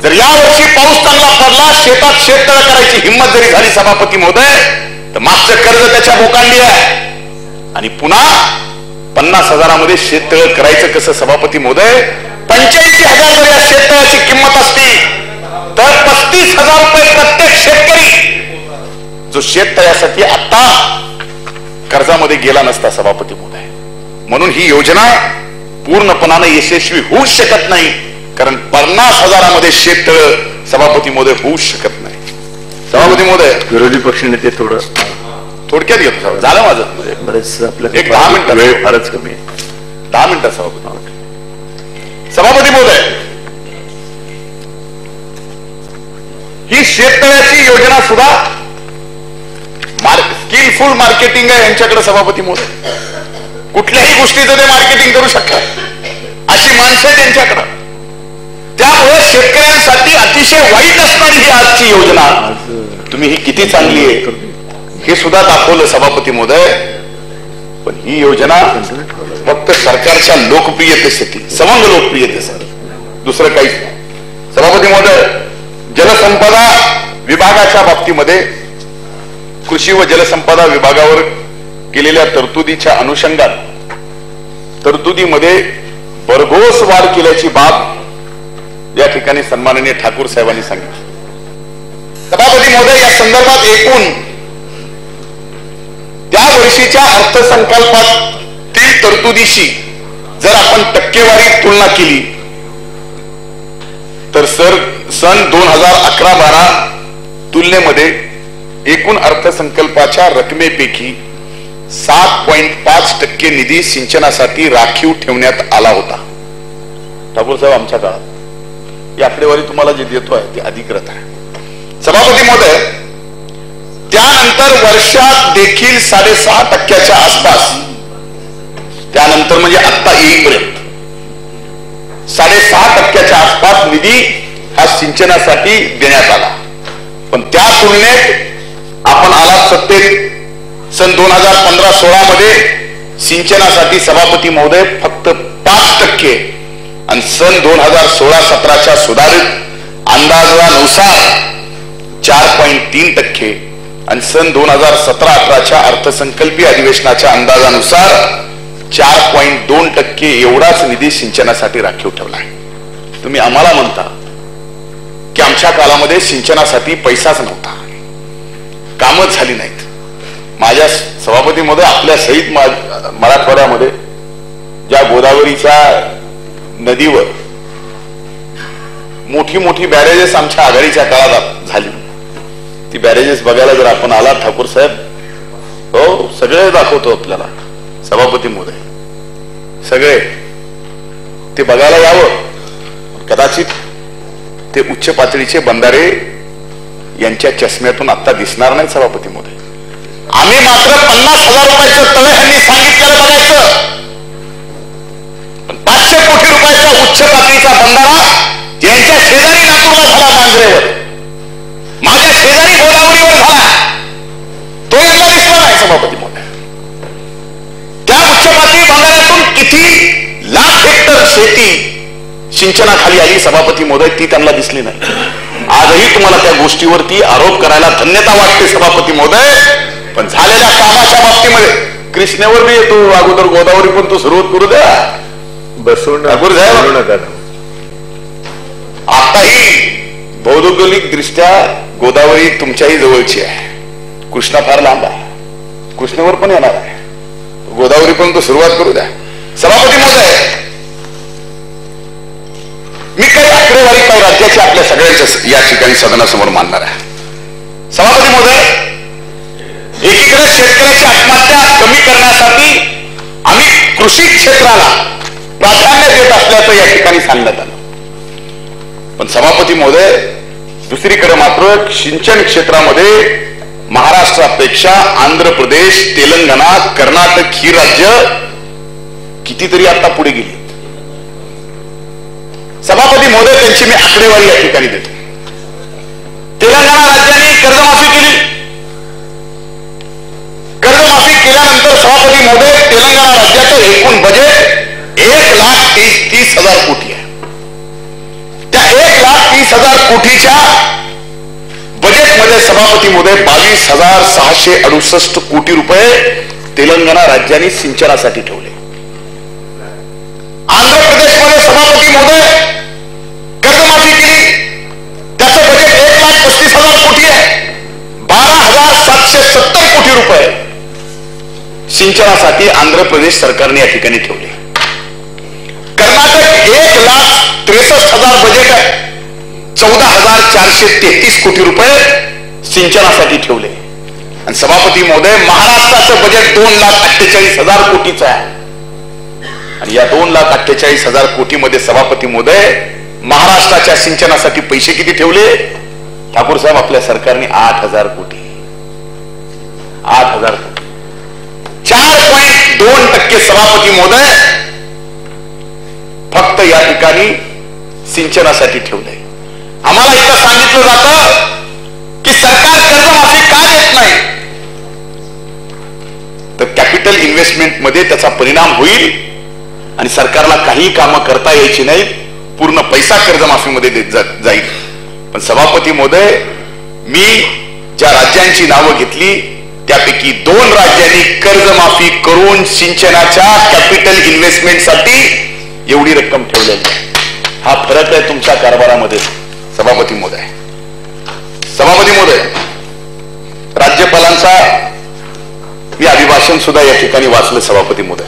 जर या वर्षी पाऊस चांगला पडला, शेतात शेततळ करायची हिंमत जरी झाली सभापती महोदय, तर मागचं कर्ज त्याच्या बोकांडी आहे. आणि पुन्हा 50,000मध्ये शेततळ करायचं कसं सभापती महोदय? 85,000 जर या शेततळाची किंमत असती तर 35,000 रुपये प्रत्येक शेतकरी जो शेततळ्यासाठी आता कर्जामध्ये गेला नसता सभापती महोदय. म्हणून ही योजना पूर्णपणाने यशस्वी होऊच शकत नाही, कारण 50,000मध्ये शेततळ सभापती महोदय होऊच शकत नाही. सभापती महोदय, विरोधी पक्षनेते थोडं थोडक्यात घेतो. झालं माझं म्हणजे बरेच आपलं एक 10 मिनिटं वेळ फारच कमी आहे. 10 मिनिटं सभापती महोदय, ही शेततळ्याची योजना सुद्धा स्किलफुल मार्केटिंग आहे यांच्याकडे सभापती महोदय. कुठल्याही गोष्टीचं ते मार्केटिंग करू शकतात अशी माणसं आहे त्यांच्याकडं. त्यामुळे शेतकऱ्यांसाठी अतिशय वाईट असणारी ही आजची योजना, तुम्ही ही किती चांगली आहे हे सुद्धा दाखवलं सभापती महोदय. पण ही योजना फक्त सरकारच्या लोकप्रियतेसाठी, समंग लोकप्रियतेसाठी, दुसरं काहीच नाही. सभापती महोदय, जलसंपदा विभागाच्या बाबतीमध्ये कृषी व जलसंपदा विभागावर केलेल्या तरतुदीच्या अनुषंगात तरतुदीमध्ये भरघोस वाढ केल्याची बाब या ठिकाणी सन्माननीय ठाकूर साहेबांनी सांगितली. सभापती महोदय, या संदर्भात एकूण त्या वर्षीच्या अर्थसंकल्पातील तरतुदीशी जर आपण टक्केवारी तुलना केली तर सन 2011-12 तुलनेमध्ये एकूण अर्थसंकल्पाच्या रकमेपैकी 7.5% निधी सिंचनासाठी राखीव ठेवण्यात आला होता. ठाकूर साहेब, आमच्या काळात ही आकडेवारी तुम्हाला जे देतो आहे ती अधिकृत आहे. सभापती महोदय, त्यानंतर वर्षात देखील 6.5% आसपास, त्यानंतर म्हणजे आता येईपर्यंत 6.5% आसपास निधी हा सिंचनासाठी देण्यात आला. पण त्या तुलनेत आपण आलात सत्तेत सन 2015-16 मध्ये सिंचनासाठी सभापती महोदय फक्त 5% आणि सन 2016-17च्या सुधारित अंदाजानुसार 4.3% आणि सन 2017-18च्या अर्थसंकल्पीय अधिवेशनाच्या अंदाजानुसार 4.2% एवढाच निधी सिंचनासाठी राखीव ठेवला आहे. तुम्ही आम्हाला म्हणता की आमच्या काळामध्ये सिंचनासाठी पैसाच नव्हता, कामच झाली नाहीत. माझ्या सभापती महोदय, आपल्या सहित मराठवाड्यामध्ये ज्या गोदावरीच्या नदीवर मोठी मोठी बॅरेजेस आमच्या आघाडीच्या काळात झाली, ती बॅरेजेस बघायला जर आपण आला ठाकूर साहेब, हो सगळे दाखवतो आपल्याला सभापती महोदय, सगळे ते बघायला यावं. कदाचित ते उच्च पातळीचे बंधारे यांच्या चष्म्यातून आता दिसणार नाही सभापती महोदय. आम्ही मात्र 50,000 रुपयाचं तळ यांनी सांगितलेलं बघायचं, पण 500 कोटी रुपयाचा उच्च पातळीचा बंधारा यांच्या शेजारी नागपूरला झाला, मांजरेवर, माझ्या शेजारी गोदावरीवर झाला, तो यांना दिसला नाही सभापती महोदय. त्या उच्च पातळी बंधाऱ्यातून किती लाख हेक्टर शेती सिंचनाखाली आली सभापती महोदय, ती त्यांना दिसली नाही. आजही तुम्हाला त्या गोष्टीवरती आरोप करायला धन्यता वाटते सभापती महोदय, पण झालेल्या कामाच्या बाबतीमध्ये कृष्णेवर मी येतो अगोदर, गोदावरी पण तो सुरुवात करू द्या. बसून आताही भौगोलिक दृष्ट्या गोदावरी तुमच्याही जवळची आहे, कृष्णा फार लांब आहे, कृष्णेवर पण येणार आहे, गोदावरी पण तो सुरुवात करू द्या. सभापती महोदय, मी काही आकडेवारी काही राज्याची आपल्या सगळ्यांच्या या ठिकाणी सदनासमोर मांडणार आहे. सभापती महोदय, एकीकडे शेतकऱ्याची आत्महत्या कमी करण्यासाठी आम्ही कृषी क्षेत्राला प्राधान्य देत असल्याचं या ठिकाणी सांगण्यात आलं. पण सभापती महोदय, दुसरीकडे मात्र सिंचन क्षेत्रामध्ये महाराष्ट्रापेक्षा आंध्र प्रदेश, तेलंगणा, कर्नाटक ही राज्य कितीतरी आता पुढे गेली. सभापती महोदय, त्यांची मी आकडेवारी या ठिकाणी देतो. तेलंगणा राज्याने कर्जमाफी केली. कर्जमाफी केल्यानंतर सभापती महोदय, तेलंगणा राज्याचं एकूण बजेट 1,30,000 कोटी आहे. त्या 1,30,000 कोटीच्या बजेटमध्ये सभापती महोदय 22,668 कोटी रुपये तेलंगणा राज्याने सिंचनासाठी ठेवले. आंध्र प्रदेशमध्ये सभापती महोदय कर्जमाफी केली, त्याचं बजेट 1,35,000 कोटी आहे. 12,770 कोटी रुपये सिंचनासाठी आंध्र प्रदेश सरकारने या ठिकाणी ठेवले. कर्नाटक 1,63,000 बजेट आहे, 14,433 कोटी रुपये सिंचनासाठी ठेवले. आणि सभापती महोदय, महाराष्ट्राचं बजेट 2,48,000 कोटीचं आहे. आणि या 2,48,000 कोटी मध्ये सभापती महोदय महाराष्ट्राच्या सिंचनासाठी पैसे किती ठेवले? ठाकूर साहेब, आपल्या सरकारने 8,000 कोटी. 8,000 कोटी, 4.2% सभापती महोदय फक्त या ठिकाणी सिंचनासाठी ठेवलंय. आम्हाला इथं सांगितलं जातं की सरकार कर्जमाफी का देत नाही, तर कॅपिटल इन्व्हेस्टमेंट मध्ये त्याचा परिणाम होईल आणि सरकारला काही कामं करता यायची नाही, पूर्ण पैसा कर्जमाफीमध्ये देत जाईल. पण सभापती महोदय, मी ज्या राज्यांची नावं घेतली त्यापैकी 2 राज्यांनी कर्जमाफी करून सिंचनाच्या कॅपिटल इन्व्हेस्टमेंटसाठी एवढी रक्कम ठेवलेली आहे. हा फरक आहे तुमच्या कारभारामध्ये सभापती महोदय. सभापती महोदय, राज्यपालांचा मी अभिभाषण सुद्धा या ठिकाणी वाचलं सभापती महोदय.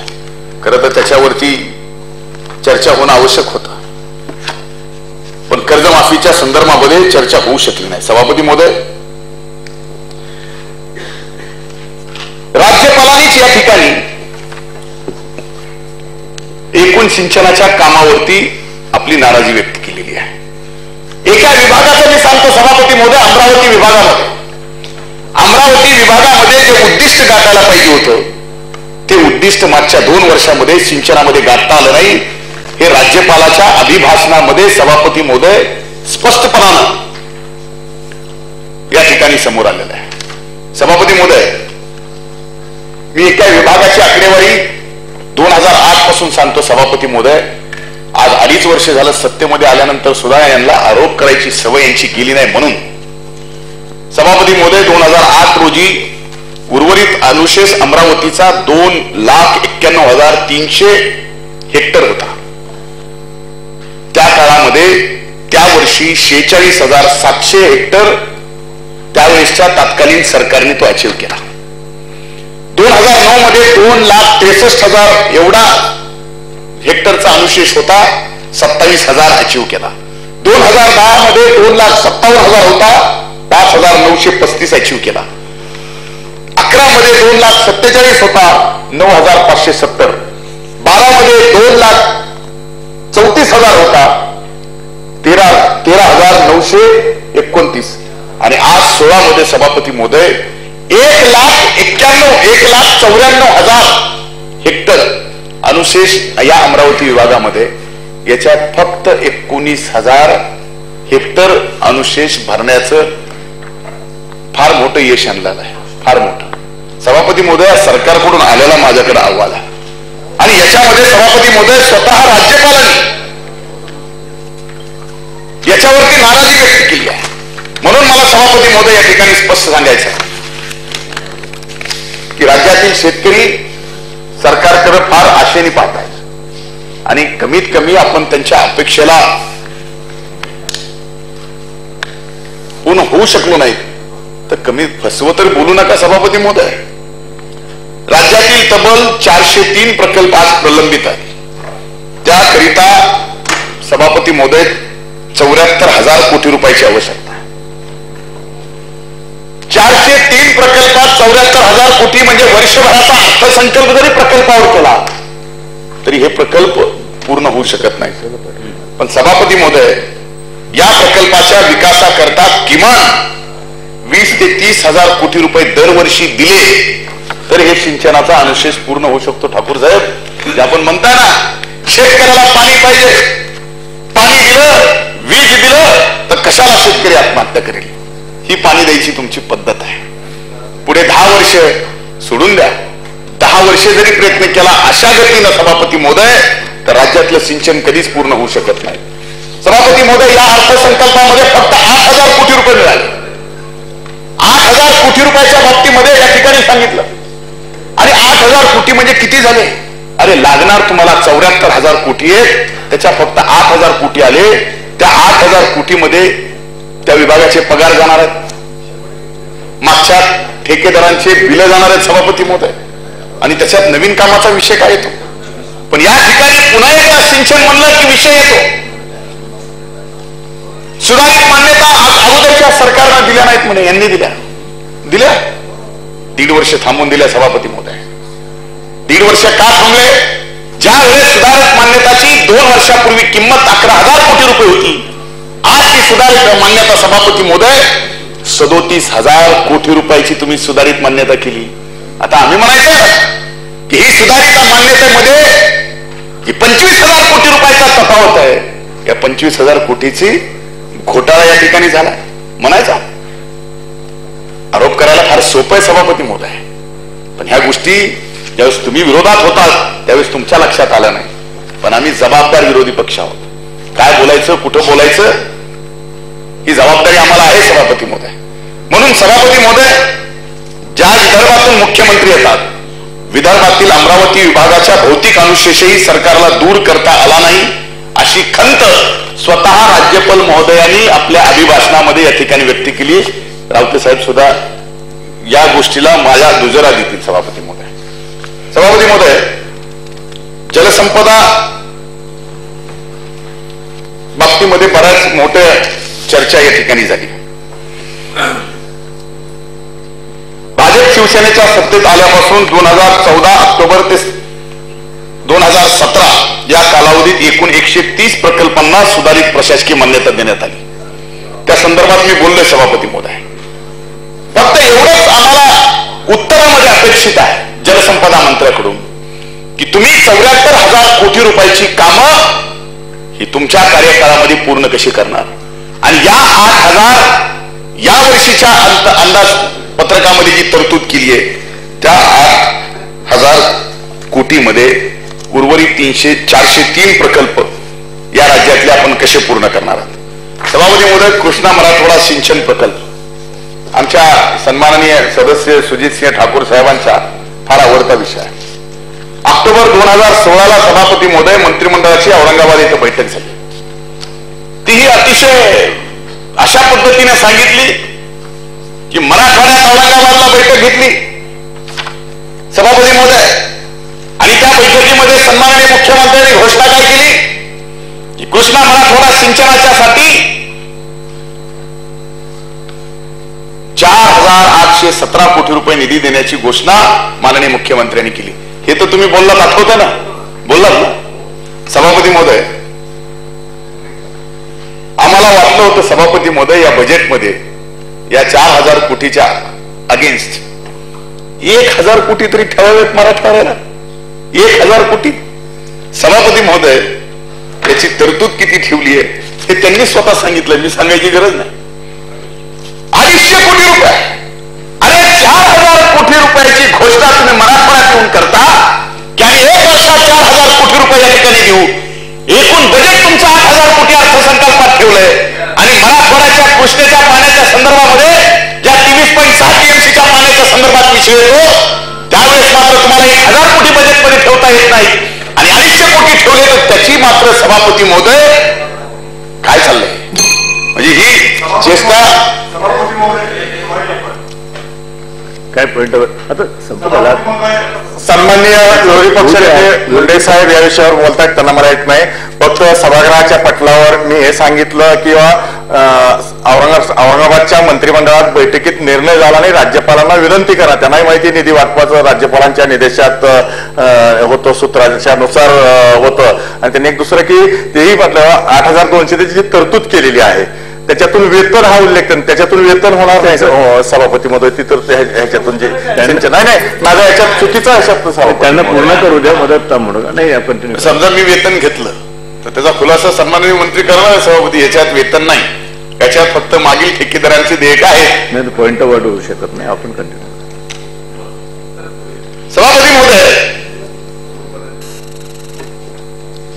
खरं तर त्याच्यावरती चर्चा होणं आवश्यक होतं, पण कर्जमाफीच्या संदर्भामध्ये चर्चा होऊ शकली नाही. सभापती महोदय, राज्यपालांनीच या ठिकाणी एकूण सिंचनाच्या कामावरती आपली नाराजी व्यक्त केलेली आहे. एका विभागाचं मी सांगतो सभापती महोदय, अमरावती विभागामध्ये जे उद्दिष्ट गाठायला पाहिजे होतं ते उद्दिष्ट मागच्या 2 वर्षामध्ये सिंचनामध्ये गाठता आलं नाही. हे राज्यपालाच्या अभिभाषणामध्ये सभापती महोदय स्पष्टपणानं या ठिकाणी समोर आलेलं आहे. सभापती महोदय, मी एका विभागाची आकडेवारी 2008 पासून सांगतो सभापती महोदय. आज 2.5 वर्ष झालं सत्तेमध्ये आल्यानंतर सुद्धा यांना आरोप करायची सवय यांची गेली नाही. म्हणून सभापती महोदय, 2008 रोजी उर्वरित अनुशेष अमरावतीचा 2,91,300 हेक्टर होता. त्या काळामध्ये त्या वर्षी 46,700 हेक्टर त्यावेळेसच्या तत्कालीन सरकारने तो अचीव केला. 2009 मध्ये 2,63,000 एवढा हेक्टरचा अनुशेष होता, 27,000 अचीव केला. 2010 मध्ये 2,57,000 होता, 5,935 अचीव केला. 11 मध्ये 2,47,000 होता, 9,570. 12 मध्ये 2,34,000 होता, 13,929. आणि आज 16 मध्ये सभापती महोदय 1,94,000 हेक्टर अनुशेष या अमरावती विभागामध्ये. याच्यात फक्त 19,000 हेक्टर अनुशेष भरण्याचं फार मोठं यश आणलेलं आहे, फार मोठं. सभापती महोदय, सरकारकडून आलेला माझ्याकडे अहवाल आहे आणि याच्यामध्ये सभापती महोदय स्वतः राज्यपालांनी याच्यावरती नाराजी व्यक्त केली आहे. म्हणून मला सभापती महोदय या ठिकाणी स्पष्ट सांगायचं आहे की राज्यातील शेतकरी सरकारकडे फार आशेने पाहत आहेत आणि कमीत कमी आपण त्यांच्या अपेक्षेला पूर्ण होऊ शकलो नाही तर कमी फसवं तर बोलू नका सभापती महोदय. राज्यातील तब्बल 403 प्रकल्प आज प्रलंबित आहेत. त्याकरिता सभापती महोदय 74,000 कोटी रुपयाची आवश्यकता आहे. 403 प्रकल्पात 74,000 कोटी म्हणजे वर्षभराचा अर्थसंकल्प जरी प्रकल्पावर केला तरी हे प्रकल्प पूर्ण होऊ शकत नाही. पण सभापती महोदय, या प्रकल्पाच्या विकासाकरता किमान 20,000 ते 30,000 कोटी रुपये दरवर्षी दिले तर हे सिंचनाचा अनुशेष पूर्ण होऊ शकतो. ठाकूर साहेब, जे आपण म्हणताय ना, शेतकऱ्याला पाणी पाहिजे, पाणी दिलं, वीज दिलं तर कशाला शेतकरी आत्महत्या करेल? ही पाणी द्यायची तुमची पद्धत आहे. पुढे 10 वर्ष सोडून द्या, 10 वर्षे जरी प्रयत्न केला अशा गतीनं सभापती महोदय तर राज्यातलं सिंचन कधीच पूर्ण होऊ शकत नाही. सभापती महोदय, या अर्थसंकल्पामध्ये फक्त 8,000 कोटी रुपये मिळाले. 8,000 कोटी रुपयाच्या बाबतीमध्ये या ठिकाणी सांगितलं. आणि 8,000 कोटी म्हणजे किती झाले? अरे लागणार तुम्हाला 74,000 कोटी आहेत, त्याच्या फक्त 8,000 कोटी आले. त्या 8,000 कोटीमध्ये त्या विभागाचे पगार जाणार आहेत, मागच्या ठेकेदारांचे बिल जाणार आहेत सभापती महोदय. आणि त्याच्यात नवीन कामाचा विषय काय येतो? पण या ठिकाणी पुन्हा एकदा सिंचन म्हणलं की विषय येतो. सुधारित मान्यता अगोदरच्या सरकारनं दिल्या नाहीत म्हणे, यांनी दिल्या. 1.5 वर्ष थांबून दिल्या सभापती महोदय. 1.5 वर्ष का थांबले? ज्या वेळेस सुधारित मान्यताची 2 वर्षापूर्वी किंमत 11,000 कोटी रुपये होती, आज ती सुधारित मान्यता सभापती महोदय 37,000 कोटी रुपयाची तुम्ही सुधारित मान्यता केली. आता आम्ही म्हणायचं की ही सुधारित मान्यतेमध्ये 25,000 कोटी रुपयाचा तफावत आहे. या 25,000 कोटीची घोटाळा या ठिकाणी झाला म्हणायचा. आरोप करायला फार सोपं आहे सभापती महोदय, पण ह्या गोष्टी ज्यावेळेस तुम्ही विरोधात होतात त्यावेळेस तुमच्या लक्षात आलं नाही. पण आम्ही जबाबदार विरोधी पक्ष आहोत. काय बोलायचं, कुठं बोलायचं ही जबाबदारी आम्हाला आहे सभापती महोदय. म्हणून सभापती महोदय, ज्या विदर्भातून मुख्यमंत्री येतात, विदर्भातील अमरावती विभागाच्या भौतिक अनुशेषही सरकारला दूर करता आला नाही अशी खंत स्वतः राज्यपाल महोदयांनी आपल्या अभिभाषणामध्ये या ठिकाणी व्यक्त केली. रावते साहेब सुद्धा या गोष्टीला माझ्या दुजोरा देतील सभापती महोदय. सभापती महोदय, जलसंपदा बाबतीमध्ये बऱ्याच मोठ्या चर्चा या ठिकाणी झाली. भाजप शिवसेनेच्या सत्तेत आल्यापासून 2014 ऑक्टोबर ते 2017 या कालावधीत एकूण 130 प्रकल्पांना सुधारित प्रशासकीय मान्यता देण्यात आली. त्या संदर्भात मी बोललोय सभापती महोदय. फक्त एवढंच आम्हाला उत्तरामध्ये अपेक्षित आहे जलसंपदा मंत्र्याकडून की तुम्ही 74,000 कोटी रुपयाची कामं ही तुमच्या कार्यकाळामध्ये पूर्ण कशी करणार, आणि या 8,000 या वर्षीच्या अंदाज पत्रकामध्ये जी तरतूद केली आहे त्या 8,000 कोटीमध्ये उर्वरित 403 प्रकल्प या राज्यातले आपण कसे पूर्ण करणार आहात. सभापती महोदय, कृष्णा मराठवाडा सिंचन प्रकल्प आमच्या सन्माननीय सदस्य सुजितसिंह ठाकूर साहेबांचा फार आवडता विषय आहे. ऑक्टोबर 2016 सभापती महोदय मंत्रिमंडळाची औरंगाबाद इथं बैठक झाली. तीही अतिशय अशा पद्धतीने सांगितली की मराठवाड्यात औरंगाबादला बैठक घेतली सभापती महोदय, आणि त्या बैठकीमध्ये सन्माननीय मुख्यमंत्र्यांनी घोषणा काय केली की कृष्णा मराठवाडा सिंचनाच्यासाठी 4,817 कोटी रुपये निधी देण्याची घोषणा माननीय मुख्यमंत्र्यांनी केली. हे तर तुम्ही बोललात, आठवतं ना? बोललात ना सभापती महोदय? आम्हाला वाटलं होतं सभापती महोदय या बजेटमध्ये या 4,000 कोटीच्या अगेन्स्ट 1,000 कोटी तरी ठेवावेत मराठवाड्याला. 1,000 कोटी सभापती महोदय, याची तरतूद किती ठेवली आहे हे त्यांनी स्वतः सांगितलं, मी सांगायची गरज नाही. 250 कोटी रुपये. अरे 4,000 कोटी रुपयाची घोषणा तुम्ही मराठवाड्यात येऊन करता की आम्ही 1 वर्षात 4,000 कोटी रुपये या ठिकाणी देऊ. एकूण बजेट तुमचं 8,000 कोटी अर्थसंकल्पात ठेवलंय, आणि मराठवाड्याच्या कृष्णेच्या पाण्याच्या संदर्भामध्ये ज्या 23.6 टीएमसीच्या पाण्याच्या संदर्भात विषय येतो त्यावेळेस मात्र तुम्हाला 1,000 कोटी बजेटमध्ये ठेवता येत नाही, आणि 250 कोटी ठेवले तर त्याची मात्र सभापती महोदय काय चाललंय? म्हणजे ही चेष्टा. काय पॉइंट आता संपला. सन्माननीय विरोधी पक्षनेते मुंडे साहेब या विषयावर बोलतात, त्यांना मला येत नाही. फक्त सभागृहाच्या पटलावर मी हे सांगितलं किंवा औरंगाबादच्या मंत्रिमंडळात बैठकीत निर्णय झाला नाही, राज्यपालांना विनंती करा. त्यांनाही माहिती निधी वाटपाचं राज्यपालांच्या निर्देशात होतं, सूत्रानुसार होतं, आणि त्यांनी एक दुसरं की तेही म्हटलं 8,200 जी तरतूद केलेली आहे त्याच्यातून वेतन हा उल्लेख, त्याच्यातून वेतन होणार नाही सभापती महोदय. ती तर ह्याच्यातून जे नाही माझा याच्यात चुकीचा शब्द त्यांना पूर्ण करू द्या, मदत म्हणून नाही. आपण समजा मी वेतन घेतलं तर त्याचा खुलासा सन्माननीय मंत्री करणार सभापती. याच्यात वेतन नाही, याच्यात फक्त मागील ठेकेदारांचे देयक आहे. नाही, पॉइंट वर्ड होऊ शकत नाही. आपण कंटिन्यू. सभापती महोदय,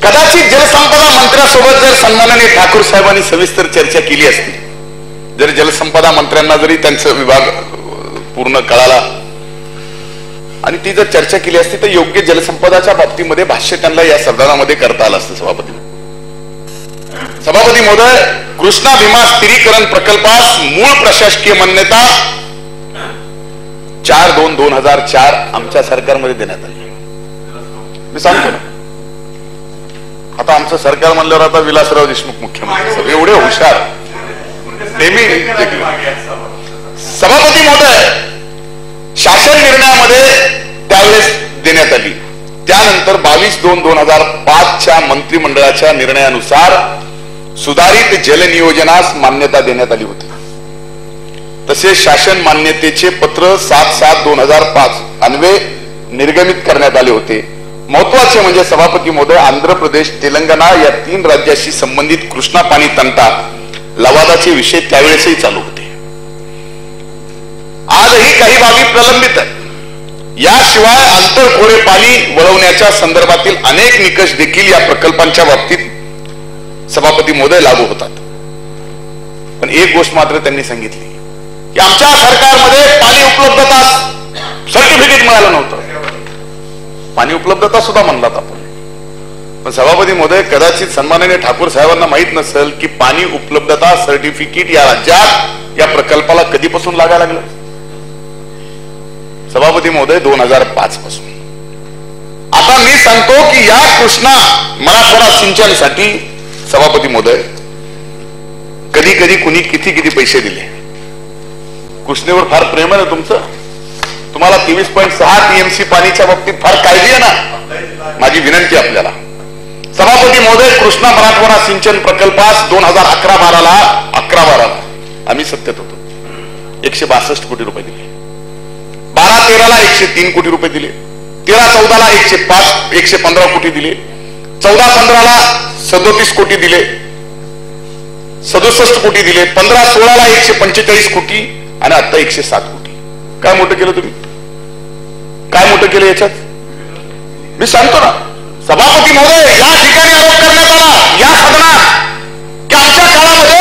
कदाचित जलसंपदा मंत्र्यासोबत जर सन्माननीय ठाकूर साहेबांनी सविस्तर चर्चा केली असती, जर जलसंपदा मंत्र्यांना जरी त्यांचा विभाग पूर्ण कळाला आणि ती जर चर्चा केली असती तर योग्य जलसंपदाच्या बाबतीमध्ये भाष्य त्यांना या सदनामध्ये करता आलं असतं. सभापती महोदय, कृष्णा भीमा स्थिरीकरण प्रकल्पास मूळ प्रशासकीय मान्यता 4/2/2004 आमच्या सरकारमध्ये देण्यात आली. मी सांगतो ना, आता आमचं सरकार म्हणल्यावर आता विलासराव देशमुख मुख्यमंत्री एवढे हुशार नेहमी. सभापती महोदय, शासन निर्णयामध्ये त्यावेळेस देण्यात आली. त्यानंतर 22/2/2005 मंत्रिमंडळाच्या निर्णयानुसार सुधारित जल नियोजनास मान्यता देण्यात आली होती. तसेच शासन मान्यतेचे पत्र 7/7/2005 अन्वये निर्गमित करण्यात आले होते. महत्वाचे म्हणजे सभापती महोदय, आंध्र प्रदेश, तेलंगणा या 3 राज्याशी संबंधित कृष्णा पाणी तंटा लवादाचे विषय त्यावेळेसही चालू होते. आजही काही बाबी प्रलंबित आहेत. याशिवाय आंतरखोरे पाणी वळवण्याच्या संदर्भातील अनेक निकष देखील या प्रकल्पांच्या बाबतीत सभापती महोदय लागू होतात. पण एक गोष्ट मात्र त्यांनी सांगितली की आमच्या सरकारमध्ये पाणी उपलब्धता सर्टिफिकेट मिळालं नव्हतं. पाणी उपलब्धता सुद्धा म्हणलात आपण. पण सभापती महोदय, कदाचित सन्माननीय ठाकूर साहेबांना माहित नसेल की पाणी उपलब्धता सर्टिफिकेट या राज्यात या प्रकल्पाला कधीपासून लागायला लागलं. सभापती महोदय, 2005 पासून. आता मी सांगतो की या कृष्णा मराठवाडा सिंचनासाठी सभापती महोदय कधी कधी कुणी किती किती पैसे दिले. कृष्णेवर फार प्रेम आहे ना तुमचं. तुम्हाला 23.6 टीएमसी पाणीच्या बाबतीत फार काळजी आहे ना. माझी विनंती आपल्याला सभापती महोदय, कृष्णा मराठवाडा सिंचन प्रकल्पास 2011-12 आम्ही सत्तेत होतो. 162 कोटी रुपये दिले. 12-13 103 कोटी रुपये दिले. 13-14 115 कोटी दिले. 14-15 37 कोटी दिले. 67 कोटी दिले. 15-16 145 कोटी आणि आता 107 कोटी. काय मोठं केलं तुम्ही? काय मोठं केलं याच्यात? मी सांगतो ना सभापती महोदय, या ठिकाणी आरोप करण्यात आला या सदनात की आमच्या काळामध्ये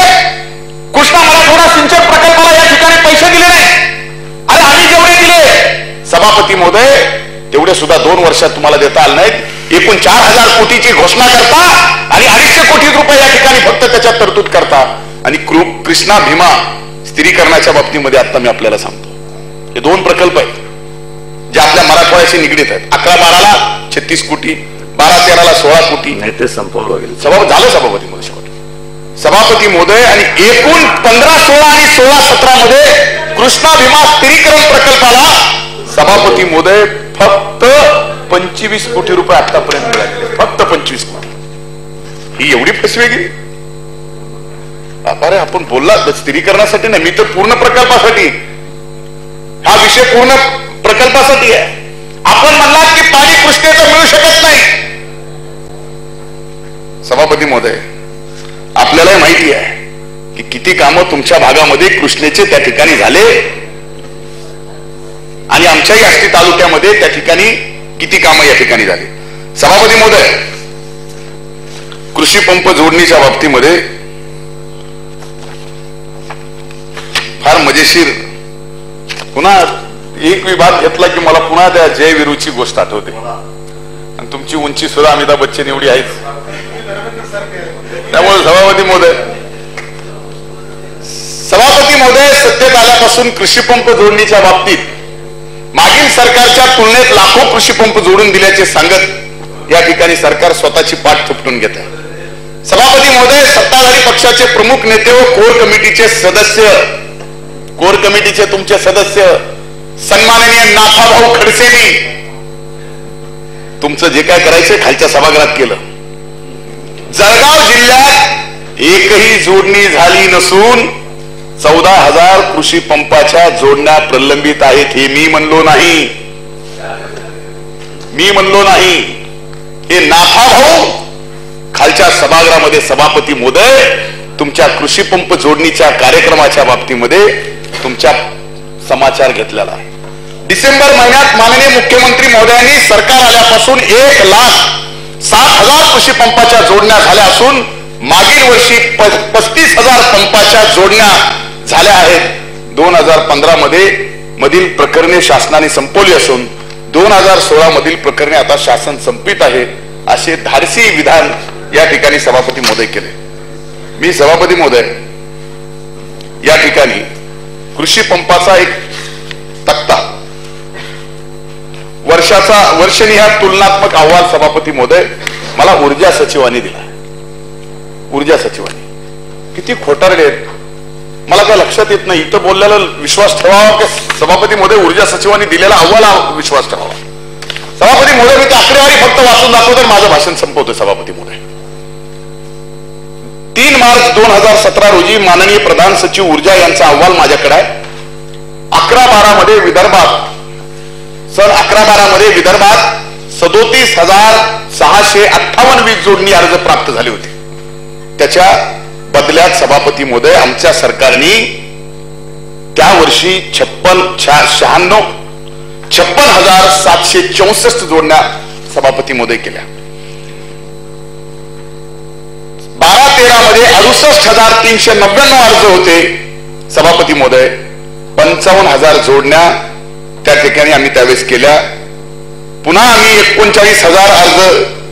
कृष्णा मराठवाडा सिंचन प्रकल्पाला या ठिकाणी पैसे दिले नाही. अरे आम्ही जेवढे दिले सभापती महोदय तेवढे सुद्धा 2 वर्षात तुम्हाला देता आले नाहीत. एकूण 4000 कोटीची घोषणा करता आणि 250 कोटी रुपये या ठिकाणी फक्त त्याच्यात तरतूद करता. आणि कृष्णा भीमा स्थिरीकरणाच्या बाबतीमध्ये आता मी आपल्याला सांगतो, हे 2 प्रकल्प आहेत जे आपल्या मराठवाड्याशी निगडीत आहेत. 11-12 36 कोटी, 12-13 16 कोटी. ते संपवलं वगैरे झालं सभापती महोदय. सभापती महोदय, आणि एकूण 15-16 आणि 16-17 मध्ये कृष्णा भीमा स्थिरीकरण प्रकल्पाला सभापती महोदय फक्त 25 कोटी रुपये आतापर्यंत मिळाले. फक्त 25 कोटी. ही एवढी फसवेगिरी? अरे आपण बोलला स्थिरीकरणासाठी नाही, मी तर पूर्ण प्रकल्पासाठी. हा विषय पूर्ण प्रकल्पासाठी आहे. आपण म्हणलात की पाणी कृष्णेचं मिळू शकत नाही. सभापती महोदय, आपल्यालाही माहिती आहे की किती कामं तुमच्या भागामध्ये कृष्णेचे त्या ठिकाणी झाले आणि आमच्याही आष्टी तालुक्यामध्ये त्या ठिकाणी किती कामं या ठिकाणी झाली. सभापती महोदय, कृषी पंप जोडणीच्या बाबतीमध्ये फार मजेशीर, पुन्हा एक विभाग घेतला की मला पुन्हा त्या जय विरूची गोष्ट आठवते. आणि तुमची उंची सुद्धा अमिताभ बच्चन एवढी आहेच. त्यामुळे सभापती महोदय सत्तेत आल्यापासून कृषी पंप जोडणीच्या बाबतीत मागील सरकारच्या तुलनेत लाखो कृषी पंप जोडून दिल्याचे सांगत या ठिकाणी सरकार स्वतःची पाठ थोपटून घेत आहे. सभापती महोदय, सत्ताधारी पक्षाचे प्रमुख नेते व कोर कमिटीचे तुमचे सदस्य सन्माननीय नाथाभाऊ खडसेंनी तुमचं जे काय करायचं खालच्या सभागृहात केलं. जळगाव जिल्ह्यात एकही जोडणी झाली नसून 14,000 कृषी पंपाच्या जोडण्या प्रलंबित आहेत. हे मी म्हणलो नाही, हे नाथाभाऊ खालच्या सभागृहामध्ये सभापती महोदय तुमच्या कृषी पंप जोडणीच्या कार्यक्रमाच्या बाबतीमध्ये तुमच्या समाचार घेतलेला आहे. डिसेंबर महिन्यात माननीय मुख्यमंत्री महोदयांनी सरकार आल्यापासून 1,07,000 कृषी पंपाच्या जोडण्या झाल्या असून मागील वर्षी 35,000 पंपाच्या जोडण्या झाल्या आहेत. 2015 मधील प्रकरणे शासनाने संपवली असून 2016 मधील प्रकरणे आता शासन संपित आहे, असे धाडसी विधान या ठिकाणी सभापती महोदय केले. मी सभापती महोदय या ठिकाणी कृषी पंपाचा एक तक्ता वर्षनिहाय तुलनात्मक अहवाल सभापती महोदय मला ऊर्जा सचिवांनी दिला. ऊर्जा सचिवांनी किती खोटारडे आहेत मला काय लक्षात येत नाही. इथं बोललेला विश्वास ठेवावा की सभापती महोदय ऊर्जा सचिवांनी दिलेला अहवाल विश्वास ठेवावा. सभापती महोदय मी आकडेवारी फक्त वाचून दाखवतो माझं भाषण संपवतोय. सभापती महोदय 3 मार्च 2017 रोजी माननीय प्रधान सचिव ऊर्जा यांचा अहवाल माझ्याकडे आहे. 11-12 मध्ये विदर्भात सन 11-12 मध्ये विदर्भात 37,658 वीज जोडणी अर्ज प्राप्त झाले होते. त्याच्या बदल्यात सभापती महोदय आमच्या सरकारने त्या वर्षी 56,764 जोडण्या सभापती महोदय केल्या. 12-13 मध्ये 68,399 अर्ज होते सभापती महोदय. 55,000 जोडण्या त्या ठिकाणी आम्ही त्यावेळेस केल्या. पुन्हा आम्ही 39,000 अर्ज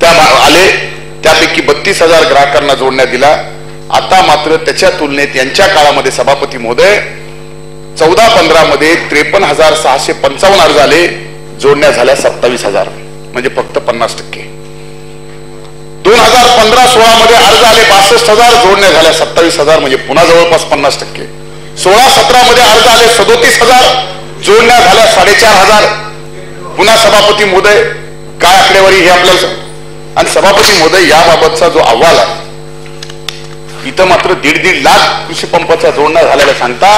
त्या आले. त्यापैकी 32,000 ग्राहकांना जोडण्या दिल्या. आता मात्र त्याच्या तुलनेत यांच्या काळामध्ये सभापती महोदय 14-15 मध्ये 53,655 अर्ज आले. जोडण्या झाल्या 27,000 म्हणजे फक्त 50%. 2015-16 मध्ये अर्ज आले 62,000 जोडण्या झाल्या 27,000 म्हणजे पुन्हा जवळपास 50%. 16-17 मध्ये अर्ज आले 37,000 जोडण्या झाल्या 4,500 पुन्हा सभापती महोदय काय आकडेवारी हे आपल्याला. आणि सभापती महोदय याबाबतचा जो अहवाल आहे इथं मात्र 1.5 लाख कृषी पंपाच्या जोडण्या झालेल्या सांगता.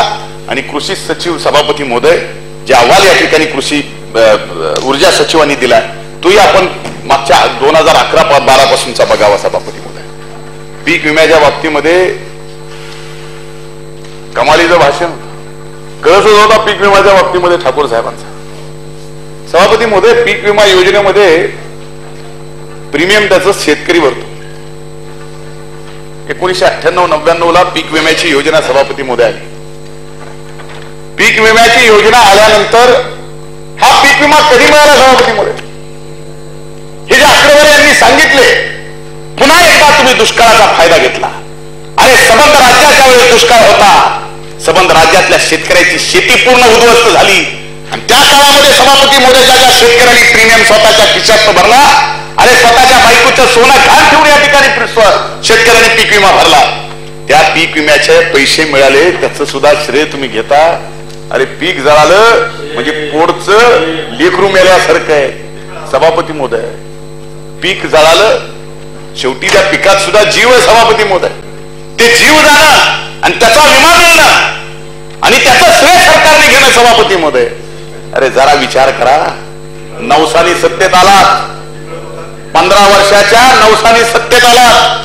आणि कृषी सचिव सभापती महोदय जे अहवाल या ठिकाणी कृषी ऊर्जा सचिवांनी दिलाय तोही आपण मागच्या 2011-12 पासूनचा बघावा सभापती महोदय. पीक विम्याच्या बाबतीमध्ये कमालीचं भाषण कळसच होता. पीक विम्याच्या बाबतीमध्ये ठाकूर साहेबांचा. सभापती महोदय पीक विमा योजनेमध्ये प्रीमियम त्याचं शेतकरी भरतो. 1998-99 ला पीक विम्याची योजना सभापती महोदय आली. पीक विम्याची योजना आल्यानंतर हा पीक विमा कधी मिळाला सभापती महोदय हे जे आकडेवारी यांनी सांगितले. पुन्हा एकदा तुम्ही दुष्काळाचा फायदा घेतला. अरे सबंध राज्याच्या वेळेस दुष्काळ होता. सबंध राज्यातल्या शेतकऱ्याची शेती पूर्ण उद्ध्वस्त झाली. आणि त्या काळामध्ये सभापती महोदय ज्या शेतकऱ्यांनी प्रीमियम स्वतःच्या खिशात भरला. अरे स्वतःच्या बायकोचं सोनं घाण ठेवून या ठिकाणी शेतकऱ्यांनी पीक विमा भरला. त्या पीक विम्याचे पैसे मिळाले त्याचं सुद्धा श्रेय तुम्ही घेता. अरे पीक जळालं म्हणजे पोटचं लेकरू मेल्यासारखं आहे सभापती महोदय. पीक जळालं शेवटी त्या पिकात सुद्धा जीव आहे सभापती महोदय. ते जीव जाणं आणि त्याचा विमा मिळणं आणि त्याचं श्रेय सरकारने घेणं सभापती महोदय. अरे जरा विचार करा. नवसानी सत्तेत आलात. 15 वर्षाच्या नवसानी सत्तेत आलात.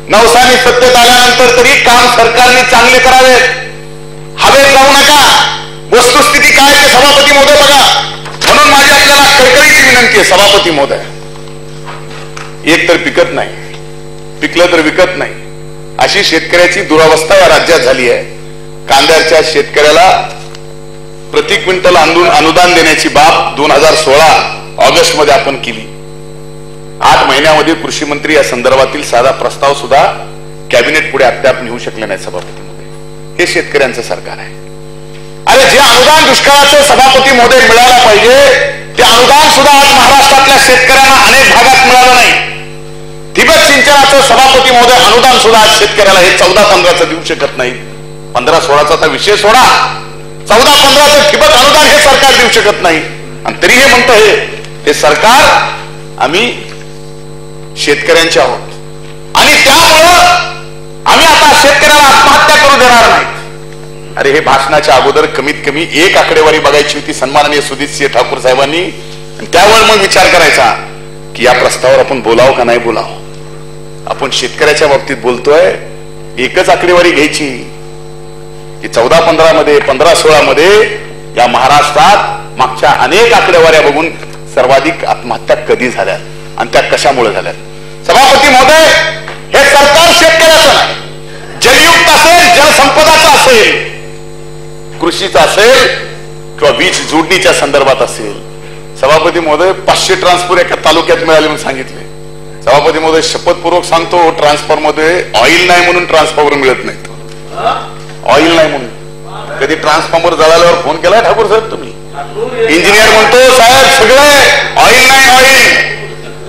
नवसानी सत्तेत आल्यानंतर तरी काम सरकारने चांगले करावेत. हवेत जाऊ नका. वस्तुस्थिती काय ते सभापती महोदय बघा. म्हणून माझी आपल्याला कळकळीची विनंती आहे सभापती महोदय. एक तर पिकत नाही. पिकलं तर विकत नाही. अशी शेतकऱ्याची दुरावस्था या राज्यात झाली आहे. कांद्याच्या शेतकऱ्याला प्रति क्विंटल अनुदान देण्याची बाब 2016 ऑगस्ट मध्ये आपण केली. 8 महिन्यामध्ये कृषी मंत्री या संदर्भातील साधा प्रस्ताव सुद्धा कॅबिनेट पुढे अद्याप नेऊ शकले नाही सभापती महोदय. हे शेतकऱ्यांचं सरकार आहे. अरे जे अनुदान दुष्काळाचं सभापती महोदय मिळायला पाहिजे ते अनुदान सुद्धा आज महाराष्ट्रातल्या शेतकऱ्यांना अनेक भागात मिळालं नाही. ठिबक सिंचनाचं सभापती महोदय अनुदान सुद्धा आज शेतकऱ्याला हे 14-15चं देऊ शकत नाही. 15-16चा विषय सोडा. 14-15चं ठिबक अनुदान हे सरकार देऊ शकत नाही. आणि तरी हे म्हणतं हे सरकार आम्ही शेतकऱ्यांचे आहोत आणि त्यामुळं आम्ही आता शेतकऱ्याला आत्महत्या करू देणार नाही. अरे हे भाषणाच्या अगोदर कमीत कमी एक आकडेवारी बघायची होती सन्माननीय सुधीरसिंह ठाकूर साहेबांनी. त्यावर मग विचार करायचा की या प्रस्तावावर आपण बोलावं का नाही बोलावं. आपण शेतकऱ्याच्या बाबतीत बोलतोय. एकच आकडेवारी घ्यायची की 14-15 मध्ये 15-16 मध्ये या महाराष्ट्रात मागच्या अनेक आकडेवाऱ्या बघून सर्वाधिक आत्महत्या कधी झाल्या आणि त्या कशामुळे झाल्या. सभापती महोदय हे सरकार शेतकऱ्याचं नाही. जलयुक्त असेल जलसंपदाचं असेल कृषीचं असेल किंवा वीज जोडणीच्या संदर्भात असेल. सभापती महोदय 500 ट्रान्सफॉर्मर एका तालुक्यात मिळाले म्हणून सांगितले. सभापती महोदय शपथपूर्वक सांगतो ट्रान्सफॉर्मर मध्ये ऑइल नाही म्हणून ट्रान्सफॉर्मर मिळत नाहीत. ऑइल नाही म्हणून. कधी ट्रान्सफॉर्मर जळाल्यावर फोन केलाय ठाकूर साहेब तुम्ही. इंजिनियर म्हणतो साहेब सगळे ऑइल नाही,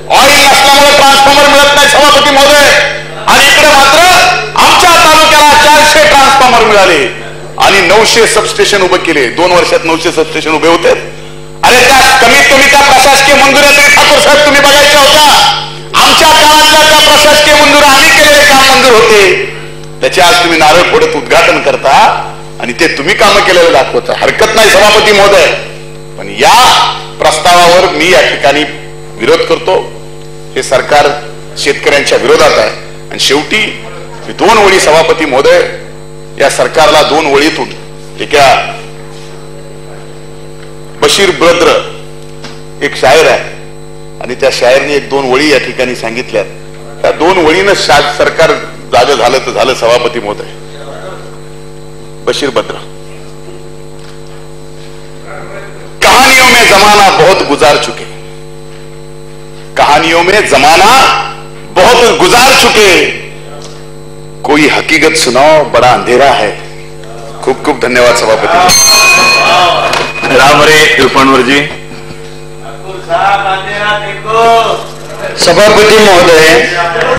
ऑइल नसल्यामुळे ट्रान्सफॉर्मर मिळत नाही सभापती महोदय. आणि इकडे मात्र आमच्या तालुक्याला 400 ट्रान्सफॉर्मर मिळाले आणि 900 सबस्टेशन उभे केले. 2 वर्षात 900 सबस्टेशन उभे होते. अरे त्या कमीत कमी त्या प्रशासकीय मंजुऱ्या तरी ठाकूर साहेब तुम्ही बघायच्या होत्या. आमच्या काळातल्या त्या प्रशासकीय मंजुऱ्या आम्ही केलेले काम मंजूर होते. त्याचे आज तुम्ही नारळ फोडत उद्घाटन करता आणि ते तुम्ही कामं केलेलं दाखवता. हरकत नाही सभापती महोदय, पण या प्रस्तावावर मी या ठिकाणी विरोध करतो. हे सरकार शेतकऱ्यांच्या विरोधात आहे. आणि शेवटी 2 ओळी सभापती महोदय, या सरकारला 2 ओळीतून एका बशीर बद्र एक शायर आहे आणि त्या शायरने 1-2 ओळी या ठिकाणी सांगितल्या. त्या 2 ओळीनं सरकार जागं झालं तर झालं सभापती महोदय. बशीर बद्र, कहानियों में जमाना बहुत गुजार चुके, कहानियों में जमाना बहुत गुजार चुके, कोई हकीकत सुनाओ बड़ा अंधेरा है. खूप खूप धन्यवाद सभापती. राम रे कृपणवरजी. सभापती महोदय,